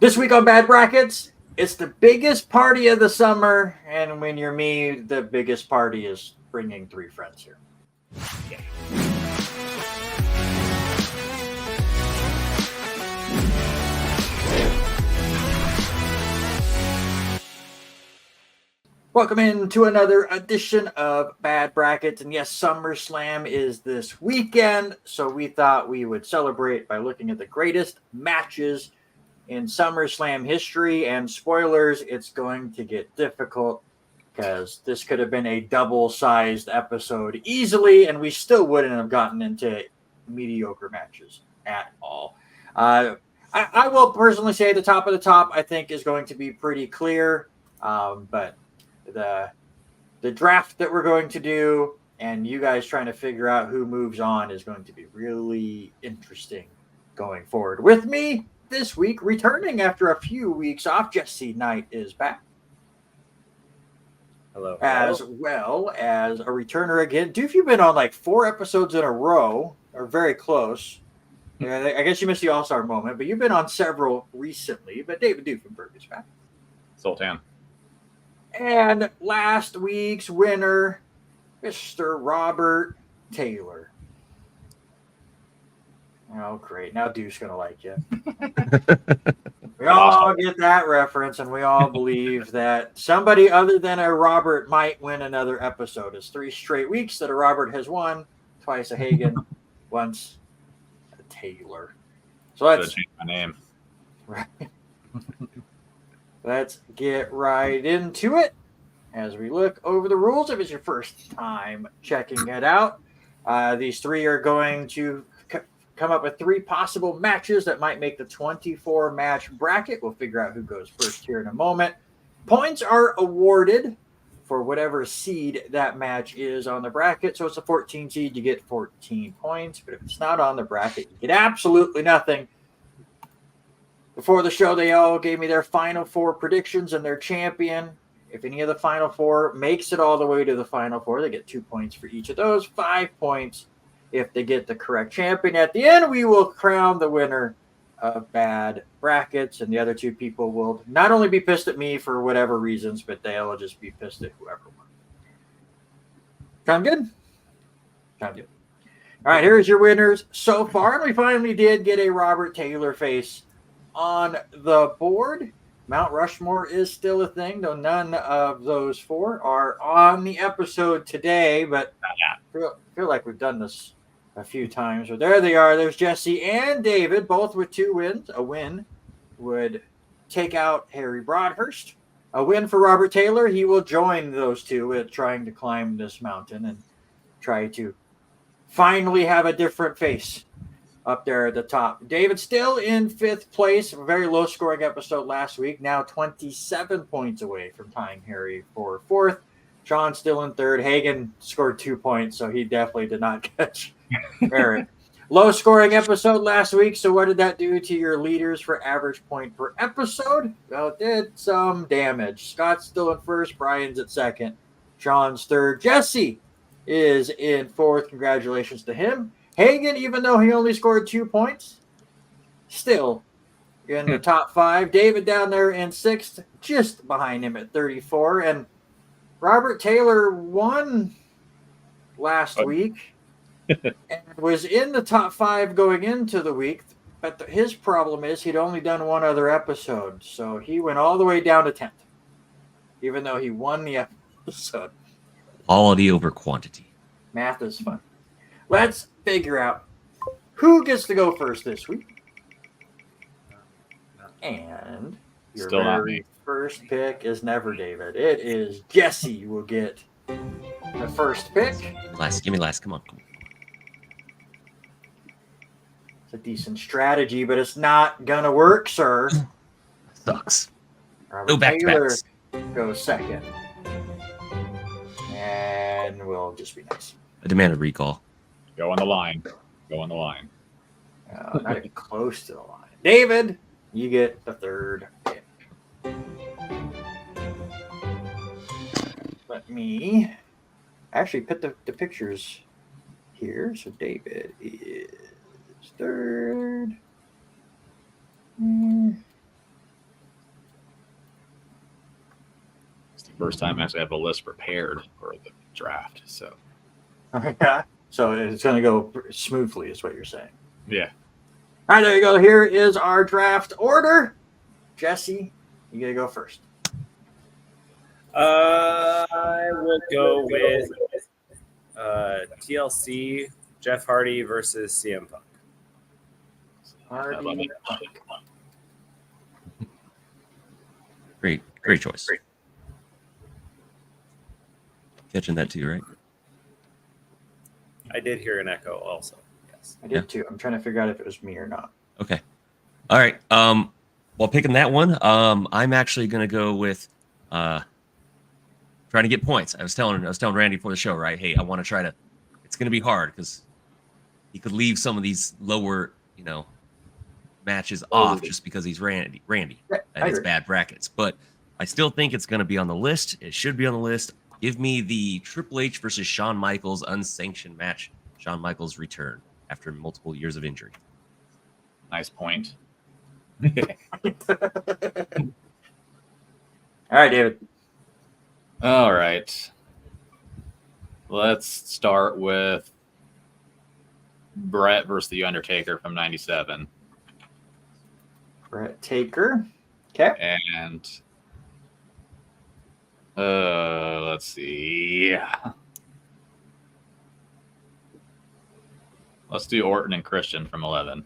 This week on Bad Brackets, it's the biggest party of the summer, and when you're me, the biggest party is bringing 3 friends here. Yeah. Welcome into another edition of Bad Brackets, and yes, Summerslam is this weekend, so we thought we would celebrate by looking at the greatest matches in SummerSlam history, and spoilers, it's going to get difficult because this could have been a double-sized episode easily, and we still wouldn't have gotten into mediocre matches at all. I will personally say the top of the top, I think, is going to be pretty clear, but the draft that we're going to do and you guys trying to figure out who moves on is going to be really interesting going forward. With me this week, returning after a few weeks off, Jesse Knight is back. Hello. As well as a returner again. Doof, you've been on like 4 episodes in a row, or very close. I guess you missed the All-Star moment, but you've been on several recently. But David Doofenberg is back. Sultan. And last week's winner, Mr. Robert Taylor. Oh, great. Now Duke's going to like you. We all get that reference, and we all believe that somebody other than a Robert might win another episode. It's 3 straight weeks that a Robert has won. Twice a Hagen, once a Taylor. So let's change my name. Right. Let's get right into it as we look over the rules. If it's your first time checking it out, these 3 are going to come up with 3 possible matches that might make the 24-match bracket. We'll figure out who goes first here in a moment. Points are awarded for whatever seed that match is on the bracket. So it's a 14 seed, you get 14 points. But if it's not on the bracket, you get absolutely nothing. Before the show, they all gave me their Final 4 predictions and their champion. If any of the Final 4 makes it all the way to the Final 4, they get 2 points for each of those, 5 points if they get the correct champion. At the end, we will crown the winner of Bad Brackets, and the other 2 people will not only be pissed at me for whatever reasons, but they'll just be pissed at whoever won. Sound good? Sound good. All right, here's your winners so far, and we finally did get a Robert Taylor face on the board. Mount Rushmore is still a thing, though none of those 4 are on the episode today, but I feel like we've done this a few times. But there they are. There's Jesse and David, both with 2 wins. A win would take out Harry Broadhurst. A win for Robert Taylor. He will join those 2 with trying to climb this mountain and try to finally have a different face up there at the top. David still in 5th place. A very low-scoring episode last week. Now 27 points away from tying Harry for 4th. Sean still in 3rd. Hagen scored 2 points, so he definitely did not catch Eric. Low-scoring episode last week, so what did that do to your leaders for average point per episode? Well, it did some damage. Scott's still in 1st. Brian's at 2nd. Sean's 3rd. Jesse is in 4th. Congratulations to him. Hagen, even though he only scored 2 points, still in the top 5. David down there in 6th, just behind him at 34. And Robert Taylor won last week and was in the top 5 going into the week. But his problem is he'd only done 1 other episode. So he went all the way down to 10th, even though he won the episode. Quality over quantity. Math is fun. Let's figure out who gets to go first this week. And your very first pick is never David. It is Jesse who will get the first pick. Give me last. Come on. It's a decent strategy, but it's not going to work, sir. Sucks. Robert No back-to-backs. Goes 2nd. And we'll just be nice. I demand a recall. Go on the line. Go on the line. Not even close to the line. David, you get the 3rd pick. Let me actually put the pictures here. So David is 3rd. First time I actually have a list prepared for the draft. So Yeah. So it's going to go smoothly, is what you're saying. yeah. All right, there you go. Here is our draft order. Jesse, you got to go first. I will go with TLC Jeff Hardy versus CM Punk. Hardy. Great choice. Catching that too, right? I did hear an echo also. Yes. I did too. I'm trying to figure out if it was me or not. Okay. All right. While picking that one, I'm actually gonna go with trying to get points. I was telling Randy before the show, right? Hey, I want to try to. It's gonna be hard because he could leave some of these lower, matches off just because he's Randy, Yeah, and it's bad brackets. But I still think it's gonna be on the list. It should be on the list. Give me the Triple H versus Shawn Michaels unsanctioned match. Shawn Michaels' return after multiple years of injury. Nice point. All right, David. All right. Let's start with Brett versus The Undertaker from 97. Brett Taker. Okay. And let's see. Let's do Orton and Christian from 11.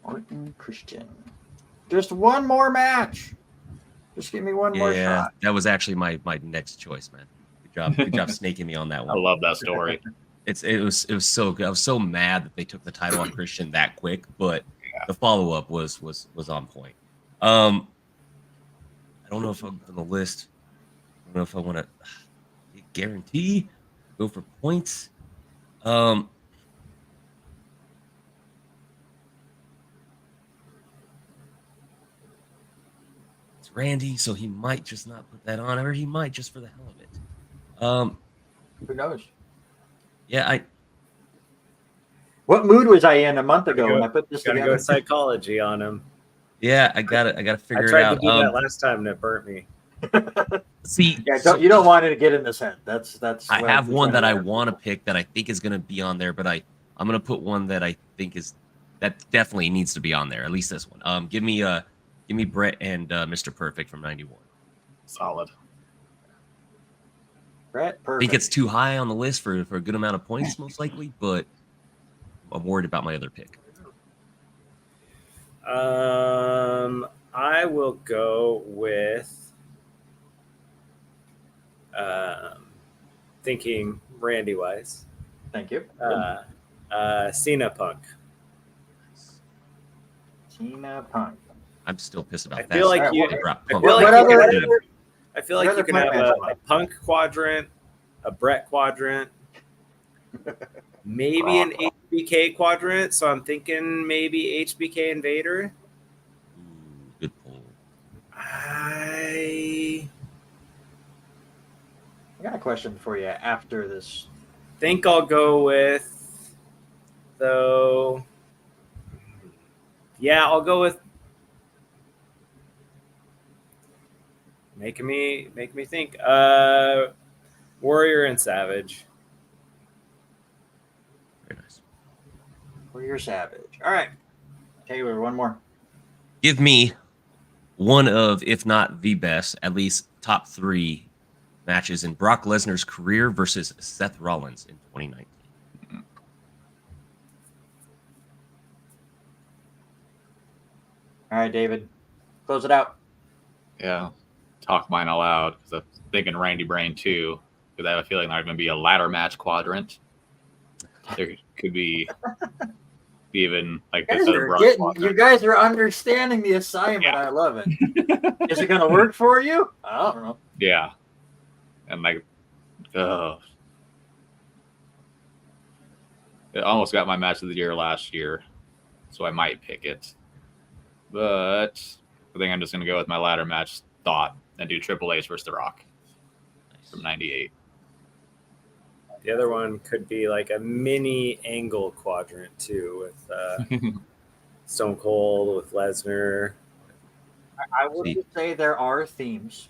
Orton Christian. Just one more match. Just give me one more shot. That was actually my next choice, man. Good job snaking me on that I one. love that story. It was so good. I was so mad that they took the title on Christian that quick, but the follow up was on point. I don't know if I'm on the list. I don't know if I want to guarantee go for points. It's Randy, so he might just not put that on, or he might just for the hell of it. Who knows? Yeah, What mood was I in a month ago when I put this Gotta together? go psychology on him. I gotta figure I it tried out. to do that last time and it burnt me. See, Yeah, you don't want it to get in this head. That's. I what have I'm one that trying I to want to pick that I think is going to be on there, but I'm going to put one that I think that definitely needs to be on there. At least this one. Give me Brett and Mr. Perfect from 91. Solid. Brett, I perfect. think it's too high on the list for a good amount of points, most likely, but I'm worried about my other pick. I will go with thinking Randy wise. Thank you. Cena Punk. Cena Punk. I'm still pissed about I that. feel like Alright, you. They brought I Punk feel back. like what you other- could- I feel like what you other can Punk have match? a Punk quadrant, a Brett quadrant, maybe an HBK quadrant. So I'm thinking maybe HBK and Vader. Ooh, good pull. I I got a question for you after this. think I'll go with though. Yeah, I'll go with making me think. Warrior and Savage. Very nice. Warrior Savage. All right. Taylor, one more. Give me one of, if not the best, at least top 3 matches in Brock Lesnar's career versus Seth Rollins in 2019. All right, David. Close it out. Yeah. Talk mine aloud because I'm thinking Randy Brain too. Because I have a feeling there's going to be a ladder match quadrant. There could be even like this other Brock You quadrant. guys are understanding the assignment. Yeah. I love it. Is it going to work for you? I don't know. Yeah. And like, it almost got my match of the year last year, so I might pick it. But I think I'm just going to go with my ladder match thought and do Triple H versus The Rock from 98. The other one could be like a mini angle quadrant too, with Stone Cold, with Lesnar. I will just say there are themes.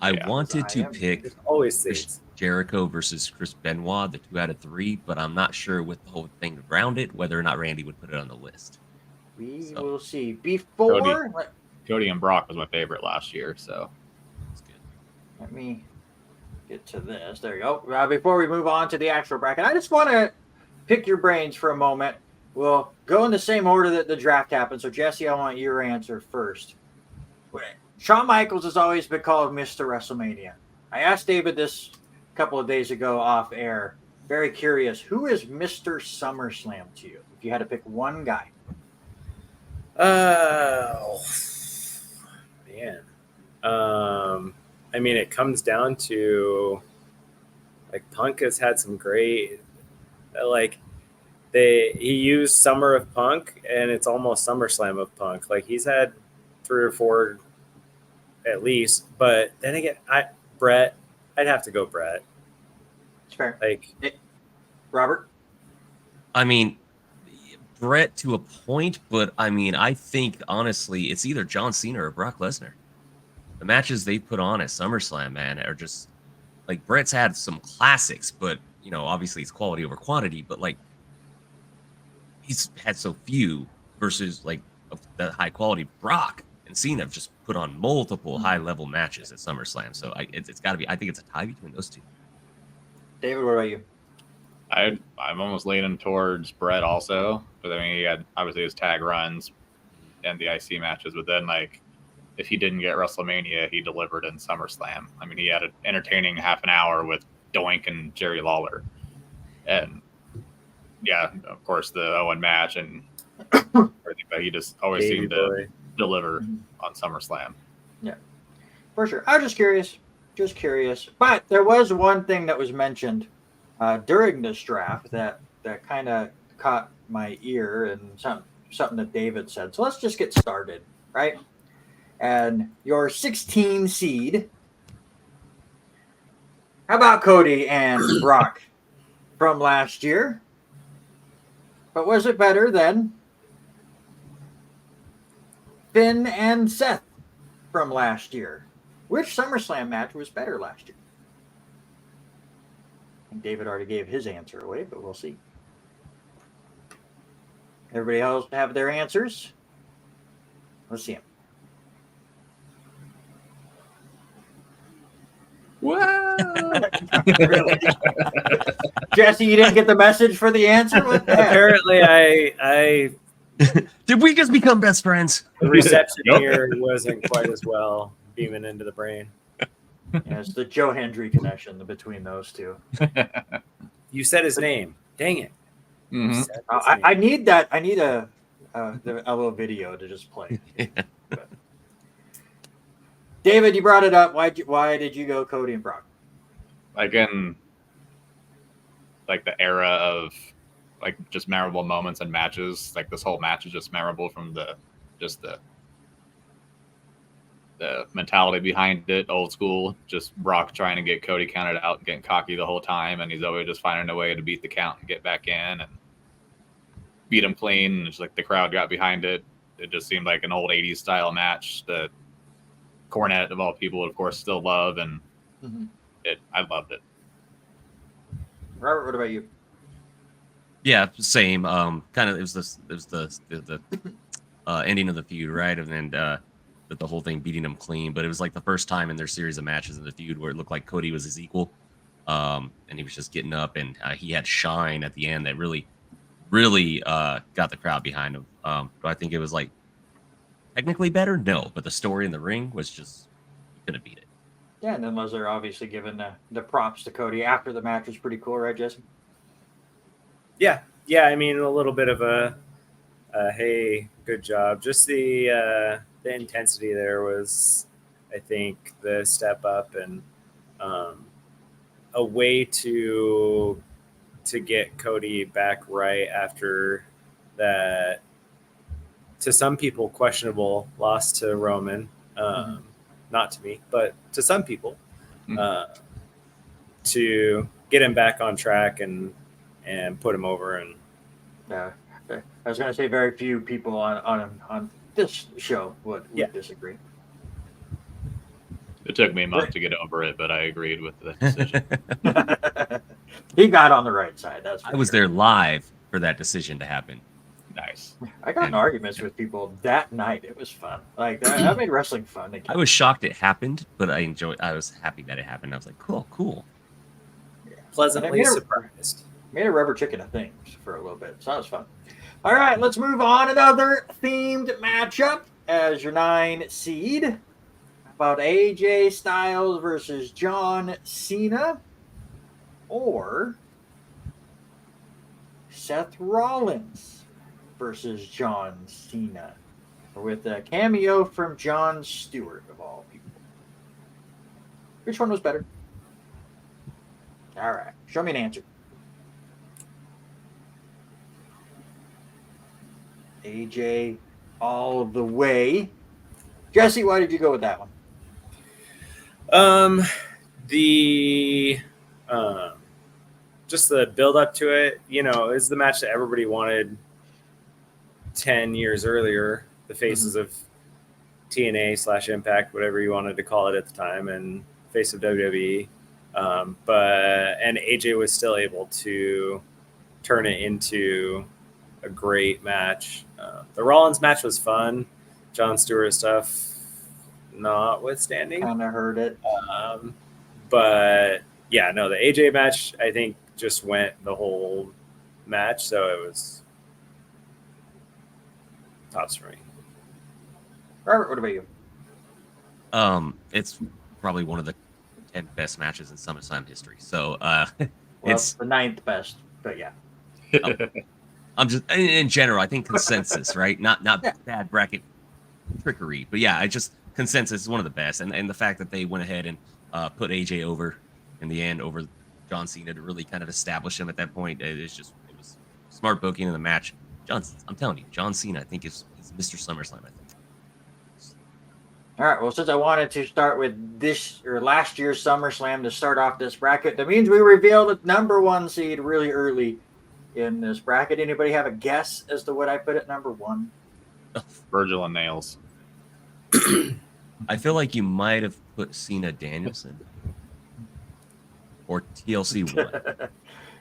I Yeah. wanted to I am- pick There's always Chris things. Jericho versus Chris Benoit, the 2 out of 3, but I'm not sure with the whole thing around it whether or not Randy would put it on the list. We So. will see. Before, Cody and Brock was my favorite last year, so That's good. let me get to this. There you go. Before we move on to the actual bracket, I just want to pick your brains for a moment. We'll go in the same order that the draft happened. So, Jesse, I want your answer first. Shawn Michaels has always been called Mr. WrestleMania. I asked David this a couple of days ago off air. Very curious. Who is Mr. SummerSlam to you? If you had to pick one guy. Oh, man. I mean, it comes down to like Punk has had some great, like he used Summer of Punk, and it's almost SummerSlam of Punk. Like he's had 3 or 4 at least, but then again, Brett, I'd have to go Brett. It's fair. Like Robert? I mean, Brett to a point, but I mean, I think honestly, it's either John Cena or Brock Lesnar. The matches they put on at SummerSlam, man, are just like Brett's had some classics, but you know, obviously it's quality over quantity. But like, he's had so few versus like of the high quality. Brock and Cena have just put on multiple high level matches at SummerSlam, so it's got to be. I think it's a tie between those two. David, what about you? I'm almost leaning towards Brett also, but I mean he had obviously his tag runs and the IC matches, but then like if he didn't get WrestleMania, he delivered in SummerSlam. I mean he had an entertaining half an hour with Doink and Jerry Lawler, and yeah, of course the Owen match and everything, but he just always Davey seemed boy. to deliver on SummerSlam. Yeah, for sure. I was just curious. But there was one thing that was mentioned during this draft that kind of caught my ear, and something that David said. So let's just get started, right? And your 16 seed. How about Cody and Brock from last year? But was it better than Finn and Seth from last year? Which SummerSlam match was better last year? And David already gave his answer away, but we'll see. Everybody else have their answers? Let's see them. Whoa! Really? Jesse, you didn't get the message for the answer? What the heck? Apparently, I Did we just become best friends? the reception Nope. here wasn't quite as well beaming into the brain. Yeah, it's the Joe Hendry connection between those two. You said his name. Dang it. You Mhm. said his I name. need that. I need a little video to just play. But. David, you brought it up. Why did you go Cody and Brock? Like in like the era of like just memorable moments and matches. Like this whole match is just memorable from the mentality behind it, old school. Just Brock trying to get Cody counted out, getting cocky the whole time, and he's always just finding a way to beat the count and get back in and beat him clean. And it's like the crowd got behind it. It just seemed like an old '80s style match that Cornette of all people would of course still love, and I loved it. Robert, what about you? Yeah, same. Kind of. It was the ending of the feud, right? And then the whole thing beating him clean. But it was like the first time in their series of matches in the feud where it looked like Cody was his equal, and he was just getting up, and he had shine at the end that really got the crowd behind him. Do I think it was like technically better? No, but the story in the ring was just you couldn't beat it. Yeah, and then Lesnar obviously giving the props to Cody after the match was pretty cool, right, Jesse? Yeah. I mean, a little bit of a hey, good job. Just the intensity there was, I think, the step up and a way to get Cody back right after that. To some people, questionable loss to Roman. Not to me, but to some people, to get him back on track and put him over. And I was going to say very few people on this show would disagree. It took me a month to get over it, but I agreed with the decision. He got on the right side. That's for I was sure. there live for that decision to happen. Nice. I got in arguments with people that night. It was fun. Like that made wrestling fun again. I was shocked it happened, but I was happy that it happened. I was like, cool. Pleasantly And I surprised. made a rubber chicken a thing for a little bit, so that was fun. All right, let's move on. Another themed matchup as your 9 seed. About AJ Styles versus John Cena, or Seth Rollins versus John Cena, with a cameo from Jon Stewart, of all people. Which one was better? All right, show me an answer. AJ all the way. Jesse, why did you go with that one? The just the build up to it, is the match that everybody wanted 10 years earlier. The faces of TNA / Impact, whatever you wanted to call it at the time, and face of WWE. And AJ was still able to turn it into a great match. The Rollins match was fun. Jon Stewart stuff notwithstanding. Kind of heard it. But yeah, no, the AJ match, I think, just went the whole match. So it was tops for me. Robert, what about you? It's probably one of the 10 best matches in SummerSlam history. So Well, it's the 9th best, but yeah. I'm just in general, I think consensus, right? Not bad bracket trickery, but yeah, I just consensus is one of the best, and the fact that they went ahead and put AJ over in the end over John Cena to really kind of establish him at that point. It was smart booking in the match. I'm telling you, John Cena, I think is Mr. SummerSlam. I think. All right. Well, since I wanted to start with this or last year's SummerSlam to start off this bracket, that means we revealed the number 1 seed really early in this bracket. Anybody have a guess as to what I put at number 1? Virgil and Nails. I feel like you might have put Cena Danielson or TLC 1.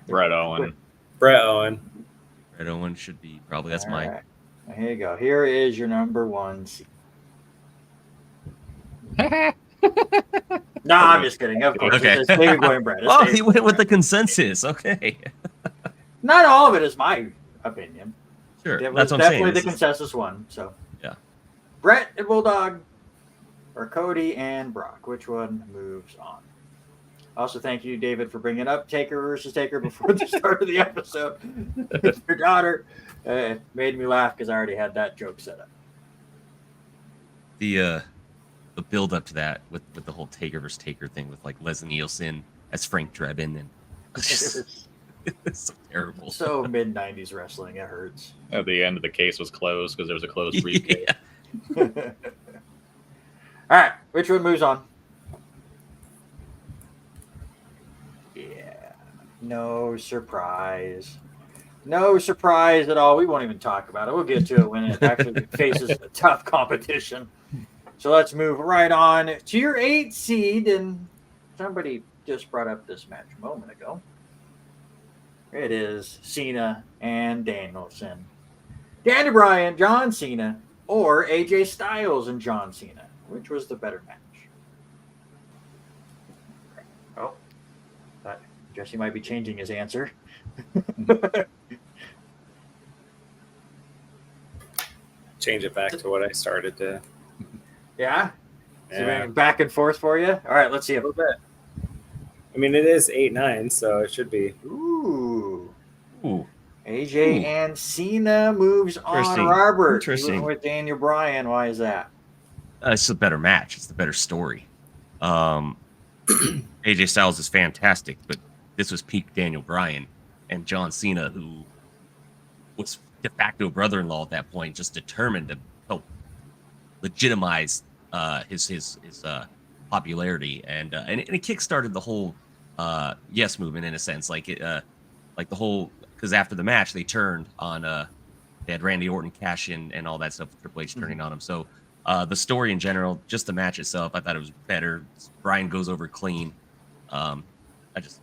Brett Owen. Brett Owen. Brett Owen should be probably that's All mine. right. Here you go. Here is your number 1 seed. No, I'm just kidding. Of course. Okay. It's David Boy and Brett. It's Oh, David he Boy went and with the Brett. consensus. Okay. Not all of it is my opinion. Sure. It was That's what I'm definitely saying. the consensus one. So Yeah. Brett and Bulldog, or Cody and Brock. Which one moves on? Also, thank you, David, for bringing up Taker versus Taker before the start of the episode. Your daughter made me laugh because I already had that joke set up. The build up to that with the whole Taker versus Taker thing with like Leslie Nielsen as Frank Drebin and it's so terrible. So mid-90s wrestling, it hurts. At the end of the case was closed because there was a closed briefcase. Yeah. All right, which one moves on? Yeah, no surprise. No surprise at all. We won't even talk about it. We'll get to it when it actually faces a tough competition. So let's move right on to your 8 seed. And somebody just brought up this match a moment ago. It is Cena and Danielson. Daniel Bryan, John Cena, or AJ Styles and John Cena. Which was the better match? Oh, thought Jesse might be changing his answer. Change it back to what I started to. Yeah? Yeah. So back and forth for you? All right, let's see A if. little bit. I mean, it is 8-9, so it should be. Ooh. Ooh. AJ Ooh. and Cena moves on. Interesting. Robert, Interesting. you went with Daniel Bryan. Why is that? It's a better match. It's the better story. AJ Styles is fantastic, but this was peak Daniel Bryan and John Cena, who was de facto brother-in-law at that point, just determined to help legitimize his popularity, and it kickstarted the whole yes movement in a sense, like the whole, because after the match they turned on they had Randy Orton cash in and all that stuff with Triple H turning on him. So The story in general, just the match itself, I thought it was better. Brian goes over clean. I just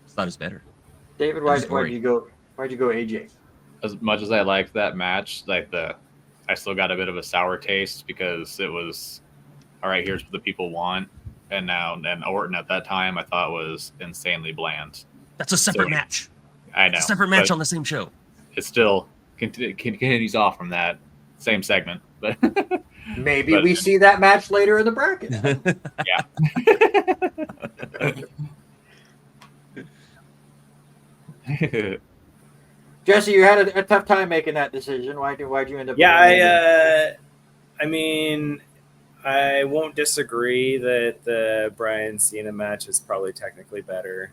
thought it was better. David, why'd you go AJ? As much as I liked that match, I still got a bit of a sour taste because it was all right. Here's what the people want, and Orton at that time I thought was insanely bland. That's a separate match. I know. It's a separate match on the same show. It still continues off from that same segment, but maybe we see that match later in the bracket. Yeah. Jesse, you had a tough time making that decision. Why'd you end up? Yeah, I mean, I won't disagree that the Brian Cena match is probably technically better.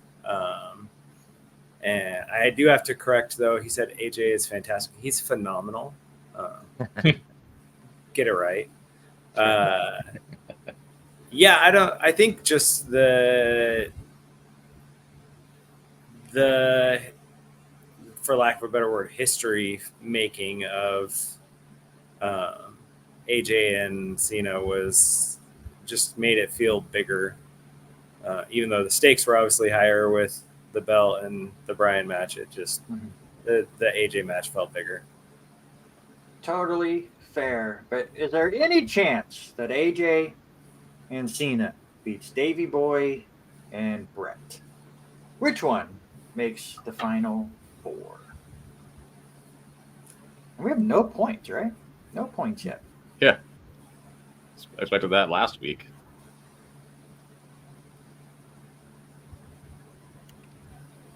And I do have to correct, though. He said AJ is fantastic. He's phenomenal. Get it right. Yeah, I think just the for lack of a better word, history making of AJ and Cena was just made it feel bigger. Even though the stakes were obviously higher with the belt and the Bryan match, it just the AJ match felt bigger. Totally fair. But is there any chance that AJ and Cena beats Davey Boy and Brett? Which one makes the final four? And we have no points, right? No points yet. Yeah. I expected that last week.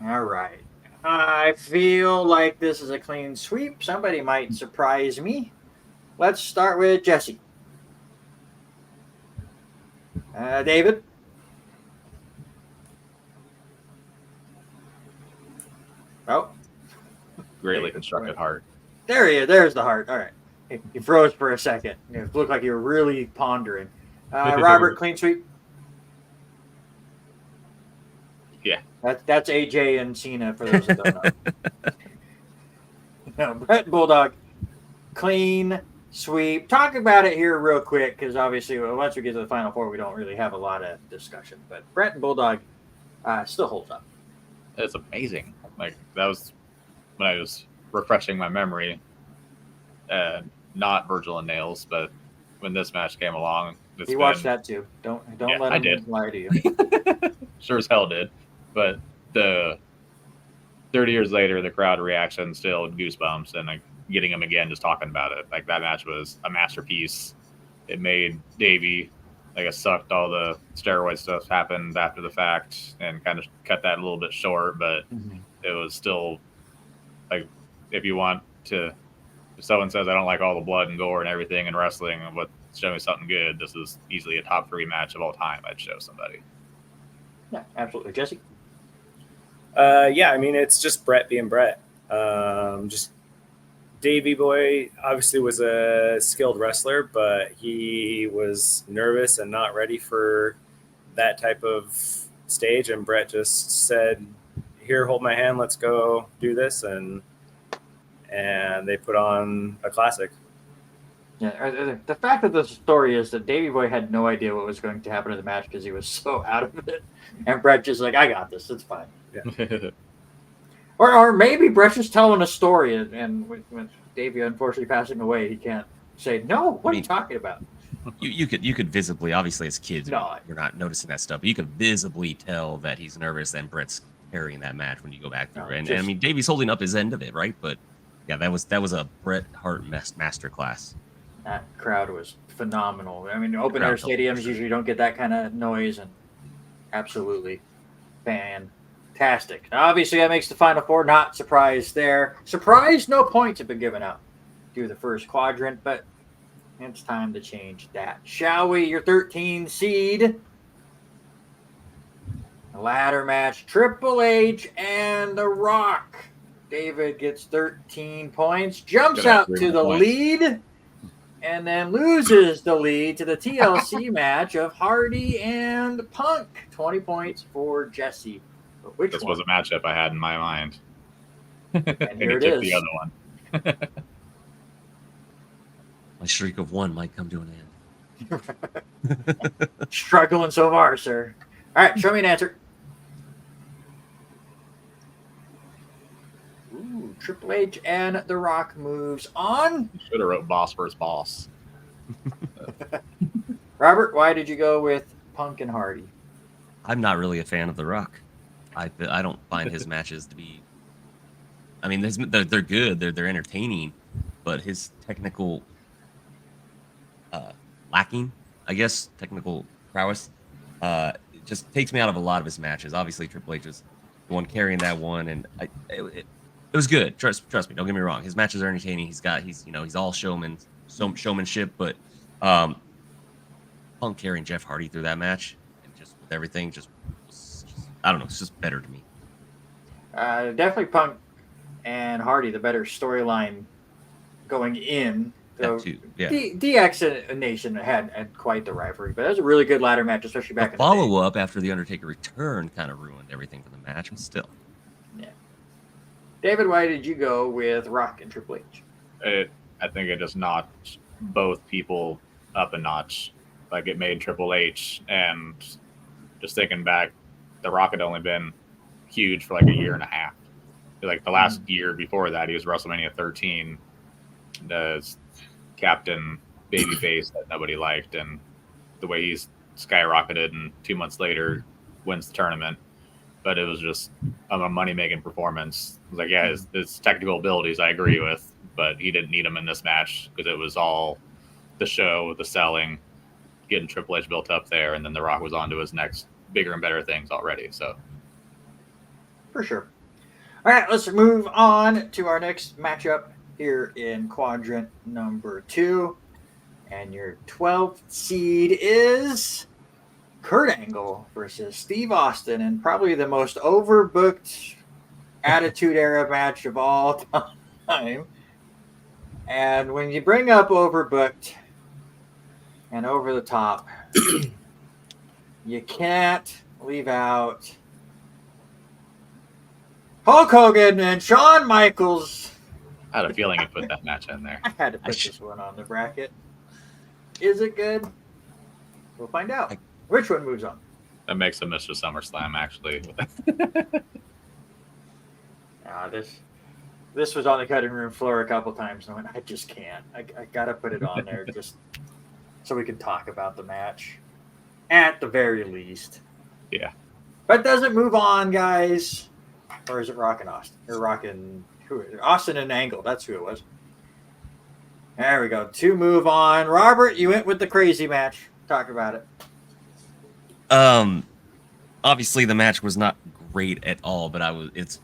All right. I feel like this is a clean sweep. Somebody might surprise me. Let's start with Jesse. David? Oh. Greatly constructed heart. There he is. There's the heart. All right. He froze for a second. It looked like you were really pondering. Robert, clean sweep? Yeah. That's AJ and Cena for those that don't know. No, Brett Bulldog, clean sweep. Talk about it here real quick because obviously once we get to the final four, we don't really have a lot of discussion. But Brett and Bulldog still holds up. It's amazing. Like that was when I was refreshing my memory. Not Virgil and Nails, but when this match came along, He watched that too. Don't Yeah, let I him did. lie to you. Sure as hell did. But the 30 years later, the crowd reaction still goosebumps, and like getting them again just talking about it. Like that match was a masterpiece. It made Davey, like it sucked all the steroid stuff happened after the fact and kind of cut that a little bit short, but it was still like if you want to if someone says I don't like all the blood and gore and everything in wrestling, but show me something good, this is easily a top 3 match of all time I'd show somebody. Yeah, absolutely. Jesse? Yeah, I mean, it's just Brett being Brett. Just Davey Boy obviously was a skilled wrestler, but he was nervous and not ready for that type of stage. And Brett just said, here, hold my hand. Let's go do this. And they put on a classic. Yeah, the fact of the story is that Davey Boy had no idea what was going to happen in the match because he was so out of it. And Brett just like, I got this. It's fine. Yeah. Or maybe Brett's just telling a story, and with Davey unfortunately passing away, he can't say, no, what are you talking about? You could visibly, obviously as kids, No. you're not noticing that stuff, but you can visibly tell that he's nervous and Brett's carrying that match when you go back through. And I mean, Davey's holding up his end of it, right? But yeah, that was a Bret Hart masterclass. That crowd was phenomenal. I mean, open air stadiums usually don't get that kind of noise, and absolutely fantastic. Now, obviously, that makes the final four. Not surprised there. Surprised no points have been given out through the first quadrant, but it's time to change that. Shall we? Your 13 seed. A ladder match. Triple H and The Rock. David gets 13 points. Jumps out to the lead. And then loses the lead to the TLC match of Hardy and Punk. 20 points for Jesse. But which this one? was a matchup I had in my mind. And here it took is. the other one. My streak of one might come to an end. Struggling so far, sir. All right, show me an answer. Ooh, Triple H and The Rock moves on. Should have wrote boss versus boss. Robert, why did you go with Punk and Hardy? I'm not really a fan of The Rock. I don't find his matches to be. I mean, they're good. They're entertaining, but his technical lacking, I guess, technical prowess, it just takes me out of a lot of his matches. Obviously, Triple H is the one carrying that one, and it was good. Trust me. Don't get me wrong. His matches are entertaining. He's all showmanship, but Punk carrying Jeff Hardy through that match and just with everything, I don't know. It's just better to me. Definitely Punk and Hardy, the better storyline going in. So That too, yeah. DX and Nation had quite the rivalry, but that was a really good ladder match, especially back The in the day. follow-up after the Undertaker return kind of ruined everything for the match, but still. Yeah. David, why did you go with Rock and Triple H? I think it just knocked both people up a notch. Like, it made Triple H, and just thinking back, The Rock had only been huge for like a year and a half. Like the last year before that, he was WrestleMania 13 as captain babyface that nobody liked, and the way he's skyrocketed, and 2 months later wins the tournament. But it was just a money-making performance. It was like, yeah, his technical abilities I agree with, but he didn't need them in this match because it was all the show, the selling, getting Triple H built up there, and then The Rock was on to his next bigger and better things already. So For sure. All right, let's move on to our next matchup here in quadrant number 2. And your 12th seed is Kurt Angle versus Steve Austin, and probably the most overbooked Attitude Era match of all time. And when you bring up overbooked and over the top, you can't leave out Hulk Hogan and Shawn Michaels. I had a feeling he put that match in there. I had to put this one on the bracket. Is it good? We'll find out. Which one moves on? That makes him Mr. SummerSlam, actually. This was on the cutting room floor a couple times, and I went, I just can't. I got to put it on there just so we can talk about the match at the very least. Yeah. But does it move on, guys? Or is it Rockin' Austin? Or Rockin' who is it? Austin and Angle. That's who it was. There we go. To move on. Robert, you went with the crazy match. Talk about it. Obviously the match was not great at all, but it's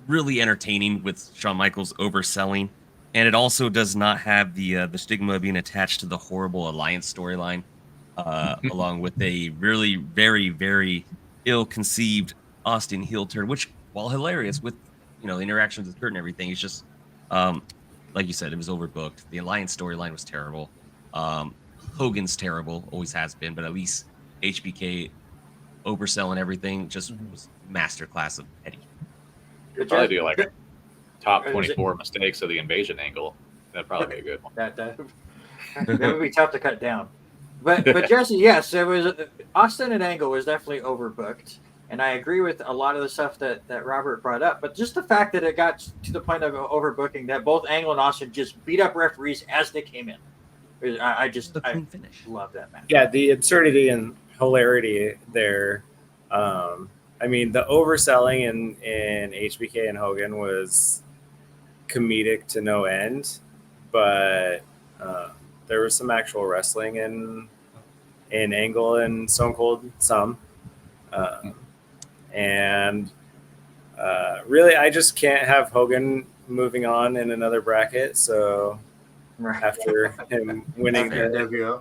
really entertaining with Shawn Michaels overselling, and it also does not have the stigma of being attached to the horrible alliance storyline, along with a really very, very ill-conceived Austin heel turn, which, while hilarious with the interactions with Kurt and everything, it's just like you said, it was overbooked. The alliance storyline was terrible. Hogan's terrible, always has been, but at least HBK overselling everything just was masterclass of petty. You'd probably do like a top 24 mistakes of the invasion angle. That'd probably be a good one. That would be tough to cut down. But Jesse, yes, it was Austin and Angle was definitely overbooked, and I agree with a lot of the stuff that Robert brought up. But just the fact that it got to the point of overbooking, that both Angle and Austin just beat up referees as they came in. I Finish. love that match. Yeah, the absurdity and hilarity there. I mean, the overselling in HBK and Hogan was comedic to no end, but there was some actual wrestling in Angle and Stone Cold, and really, I just can't have Hogan moving on in another bracket. So after him winning, NWO.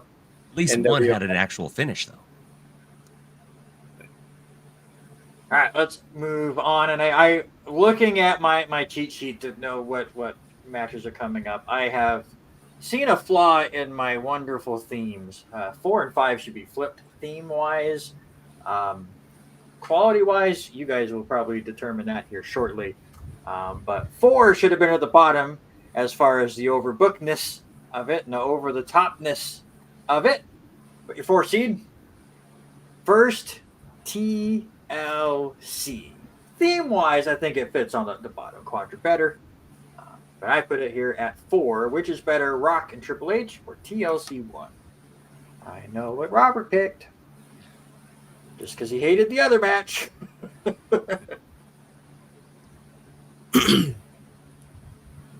At least NWO. one had an actual finish, though. All right, let's move on. And I looking at my cheat sheet to know what matches are coming up. I have seen a flaw in my wonderful themes. 4 and 5 should be flipped theme-wise. Quality-wise, you guys will probably determine that here shortly. But 4 should have been at the bottom as far as the overbookedness of it and the over the topness of it. But your 4 seed, first TLC. Theme wise, I think it fits on the bottom quadrant better. But I put it here at 4. Which is better, Rock and Triple H or TLC 1? I know what Robert picked. Just because he hated the other match. All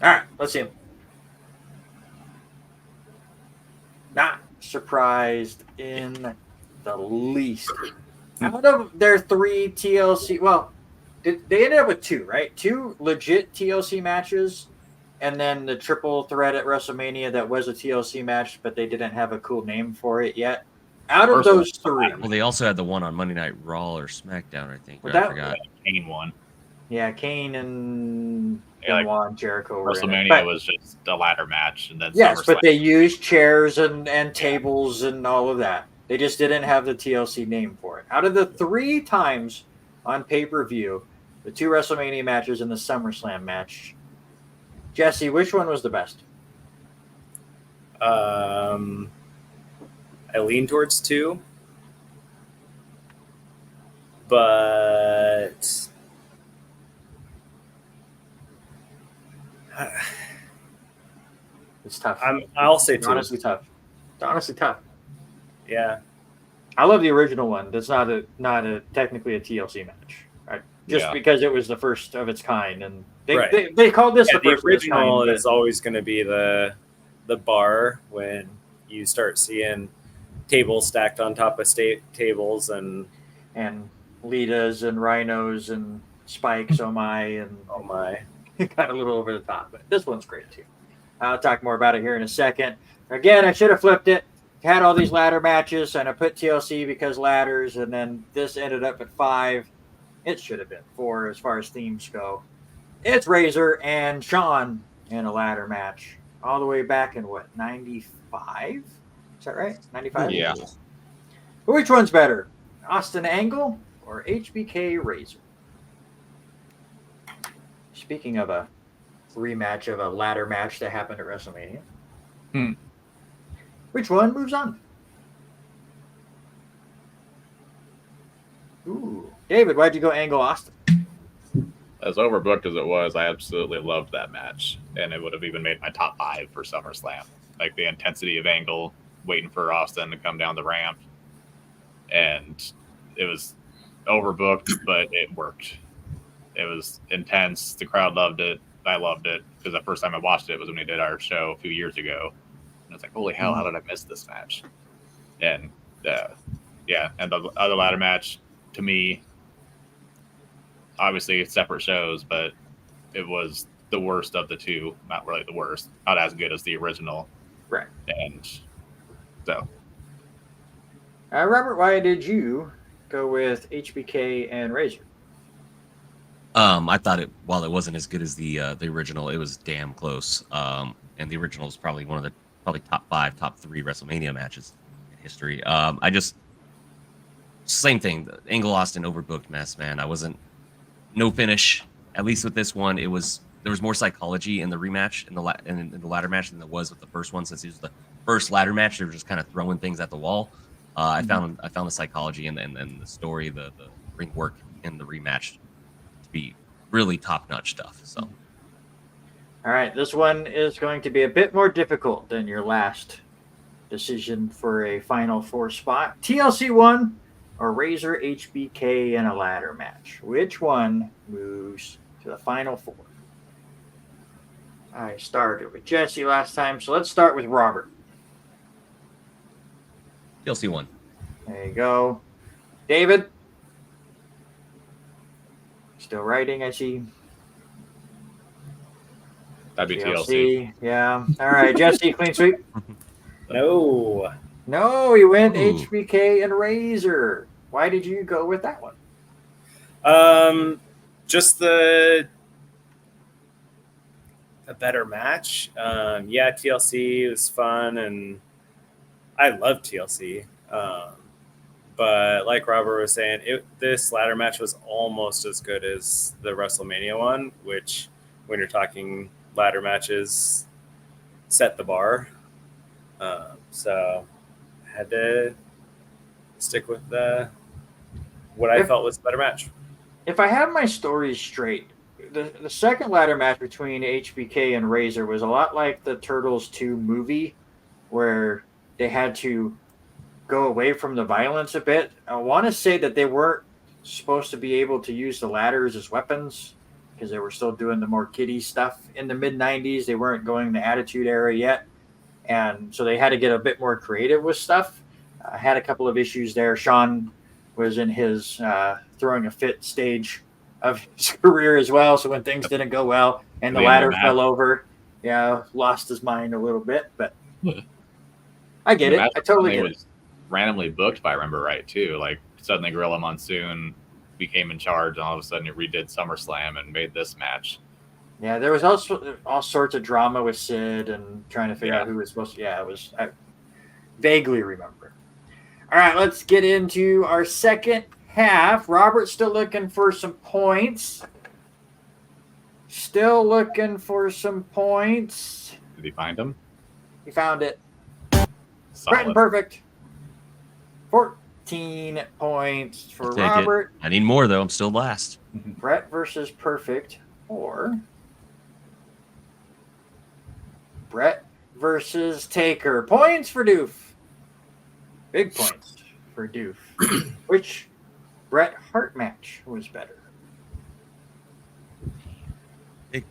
right, let's see him. Not surprised in the least. Out of their 3 TLC, well, they ended up with 2, right? 2 legit TLC matches, and then the triple threat at WrestleMania that was a TLC match, but they didn't have a cool name for it yet. Out of those 3. Well, they also had the one on Monday Night Raw or SmackDown, I think. Well, I that- forgot. Kane won. Yeah, Kane and Yeah, Benoit and Jericho were in it. WrestleMania But- was just a ladder match, and then yes, but SummerSlam. they used chairs and tables and all of that. They just didn't have the TLC name for it. Out of the 3 times on pay-per-view, the 2 WrestleMania matches and the SummerSlam match, Jesse, which one was the best? I lean towards 2, but It's tough. I'll say It's 2. honestly tough. It's honestly tough. Yeah, I love the original one. That's not a technically a TLC match, right? Just Yeah. because it was the first of its kind, and they Right. they called this yeah the first the original of its is always going to be the bar when you start seeing tables stacked on top of tables and kind. And Litas and Rhinos and Spikes, oh my, and oh my. got a little over the top, but this one's great too. I'll talk more about it here in a second. Again, I should have flipped it. Had all these ladder matches, and I put TLC because ladders, and then this ended up at 5. It should have been 4 as far as themes go. It's Razor and Shawn in a ladder match all the way back in what, 95? Is that right? 95? Yeah. Which one's better, Austin Angle or HBK Razor? Speaking of a rematch of a ladder match that happened at WrestleMania. Which one moves on? Ooh. David, why'd you go Angle Austin? As overbooked as it was, I absolutely loved that match, and it would have even made my top 5 for SummerSlam. Like the intensity of Angle waiting for Austin to come down the ramp, and it was overbooked, but it worked. It was intense. The crowd loved it. I loved it because the first time I watched it was when we did our show a few years ago. And it's like, holy hell, how did I miss this match? And yeah, and the other ladder match, to me, obviously it's separate shows, but it was the worst of the 2. Not really the worst. Not as good as the original. Right. And so. Robert, why did you go with HBK and Razor? I thought while it wasn't as good as the original, it was damn close. And the original is probably one of the top 5, top 3 WrestleMania matches in history. I just same thing. The Angle Austin overbooked mess, man. No finish. At least with this one, there was more psychology in the rematch in the ladder match than there was with the first one. Since it was the first ladder match, they were just kind of throwing things at the wall. I found the psychology and the story, the ring work in the rematch to be really top-notch stuff. So, All right, this one is going to be a bit more difficult than your last decision for a Final 4 spot. TLC 1 or Razor HBK in a ladder match? Which one moves to the Final 4? I started with Jesse last time, so let's start with Robert. TLC 1. There you go. David? Still writing, I see. That'd be TLC. Yeah. All right, Jesse, clean sweep. No. No, he went Ooh. HBK and Razor. Why did you go with that one? Just a better match. Yeah, TLC was fun, and I love TLC. But like Robert was saying, this ladder match was almost as good as the WrestleMania one, which, when you're talking ladder matches, set the bar. So I had to stick with what I felt was a better match. If I have my story straight, the second ladder match between HBK and Razor was a lot like the Turtles 2 movie, where they had to go away from the violence a bit. I want to say that they weren't supposed to be able to use the ladders as weapons because they were still doing the more kiddie stuff in the mid 90s. They weren't going the Attitude Era yet. And so they had to get a bit more creative with stuff. I had a couple of issues there. Sean was in his throwing a fit stage of his career as well. So when things didn't go well and the ladder fell over, lost his mind a little bit. But I get it. I totally get it. Randomly booked, if I remember right, too. Like suddenly Gorilla Monsoon became in charge, and all of a sudden he redid SummerSlam and made this match. Yeah, there was also all sorts of drama with Sid and trying to figure out who was supposed to. Yeah, I vaguely remember. All right, let's get into our second half. Robert's still looking for some points. Still looking for some points. Did he find them? He found it. Solid. Brett and Perfect. 14 points for Robert. I need more, though. I'm still last. Brett versus Perfect, or Brett versus Taker. Points for Doof. Big points for Doof. Which Bret Hart match was better? There,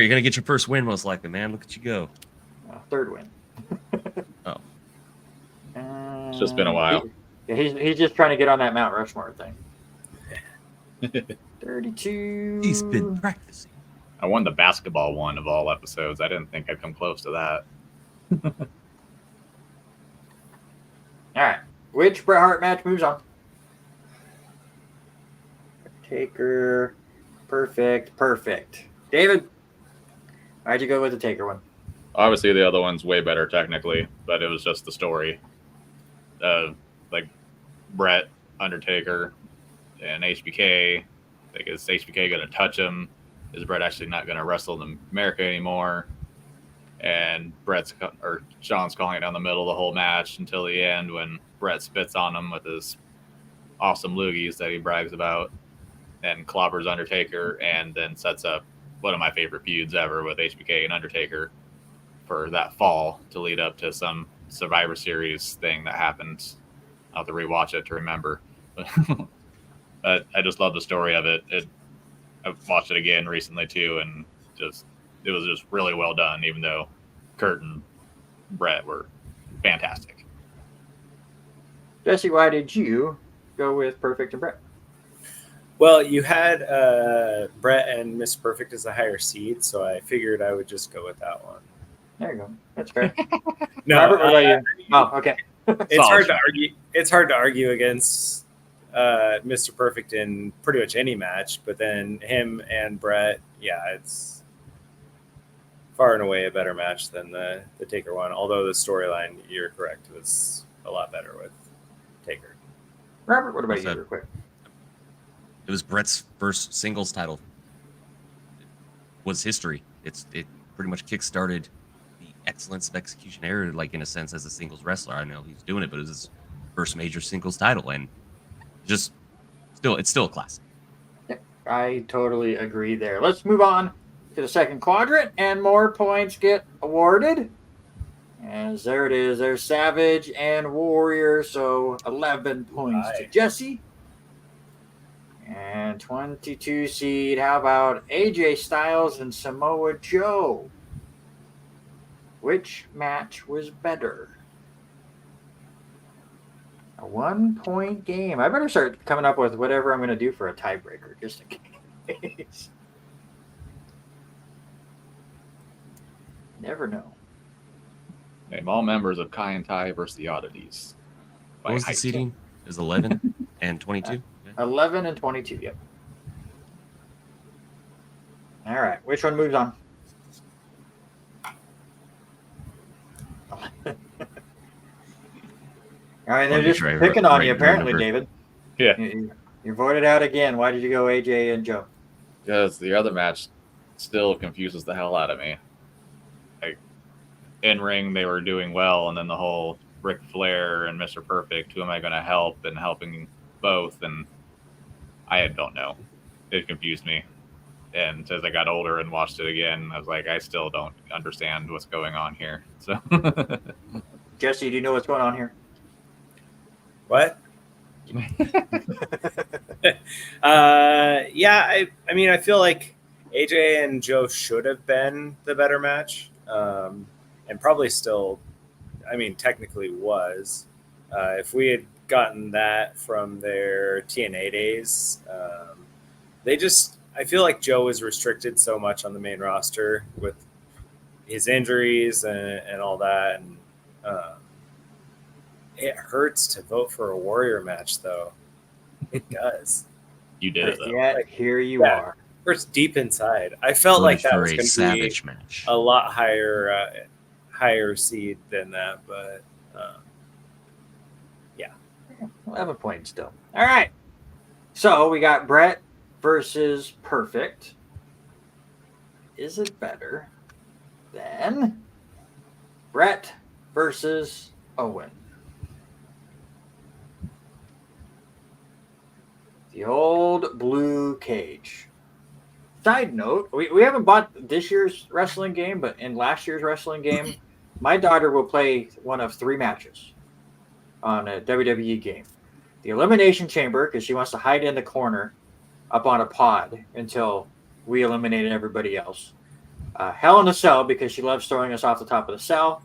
you're going to get your first win, most likely, man. Look at you go. Third win. Oh. It's just been a while. He's just trying to get on that Mount Rushmore thing. 32. He's been practicing. I won the basketball one of all episodes. I didn't think I'd come close to that. All right. Which Bret Hart match moves on? Taker. Perfect. David, why'd you go with the Taker one? Obviously, the other one's way better technically, but it was just the story. Like Bret, Undertaker, and HBK. Like, is HBK going to touch him? Is Bret actually not going to wrestle in America anymore? And Sean's calling it down the middle of the whole match until the end when Bret spits on him with his awesome loogies that he brags about and clobbers Undertaker, and then sets up one of my favorite feuds ever with HBK and Undertaker for that fall to lead up to some Survivor Series thing that happened. I'll have to rewatch it to remember. But I just love the story of it. I've watched it again recently too, and it was just really well done, even though Kurt and Bret were fantastic. Jesse, why did you go with Perfect and Bret? Well, you had Bret and Miss Perfect as a higher seed, so I figured I would just go with that one. There you go. That's fair. No, Robert, what about you? Oh, okay. It's hard to argue against Mr. Perfect in pretty much any match, but then him and Bret, it's far and away a better match than the Taker one. Although the storyline, you're correct, was a lot better with Taker. Robert, what about you, real quick? It was Bret's first singles title. It was history. It pretty much kickstarted the excellence of execution era, like in a sense, as a singles wrestler. I know he's doing it, but it was his first major singles title, and it's still a classic. Yeah, I totally agree there. Let's move on to the second quadrant, and more points get awarded. As there it is. There's Savage and Warrior, so 11 points to Jesse. And 22 seed, how about AJ Styles and Samoa Joe? Which match was better? A 1-point game. I better start coming up with whatever I'm going to do for a tiebreaker, just in case. Never know. Name all members of Kai and Tai versus the Oddities. What was the seeding? It was 11 and 22? 11 and 22, yep. All right, which one moves on? All right, they're just picking on you, apparently, David. Yeah. You're voted out again. Why did you go AJ and Joe? Because the other match still confuses the hell out of me. in ring they were doing well, and then the whole Ric Flair and Mr. Perfect, who am I going to help, and helping both, and I don't know. It confused me. And as I got older and watched it again, I was like, I still don't understand what's going on here. So, Jesse, do you know what's going on here? What? I mean, I feel like AJ and Joe should have been the better match, and probably still, I mean, technically was. If we had gotten that from their TNA days, I feel like Joe was restricted so much on the main roster with his injuries and all that, and it hurts to vote for a Warrior match, though. It does. you did it, though. Yet here you are. Hurts deep inside. I felt like that for was a going to be savage match. a lot higher seed than that, but yeah. 11 points still. All right. So we got Brett versus Perfect. Is it better than Brett versus Owen? The old blue cage. Side note, we haven't bought this year's wrestling game, but in last year's wrestling game, my daughter will play one of 3 matches on a WWE game. The Elimination Chamber, because she wants to hide in the corner up on a pod until we eliminated everybody else. Hell in a Cell, because she loves throwing us off the top of the cell.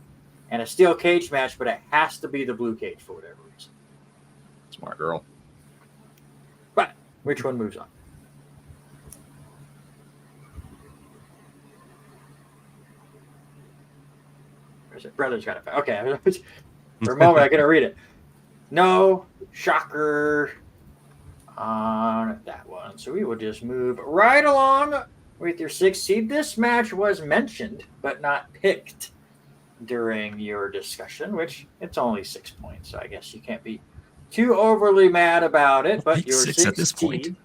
And a steel cage match, but it has to be the blue cage for whatever reason. Smart girl. But which one moves on? Where's it? Brother's got it. Okay. For a moment, I gotta read it. No shocker on that one. So we will just move right along with your 6th seed. This match was mentioned, but not picked during your discussion, which it's only 6 points. So I guess you can't be too overly mad about it. But your 6 at this 6th point. seed,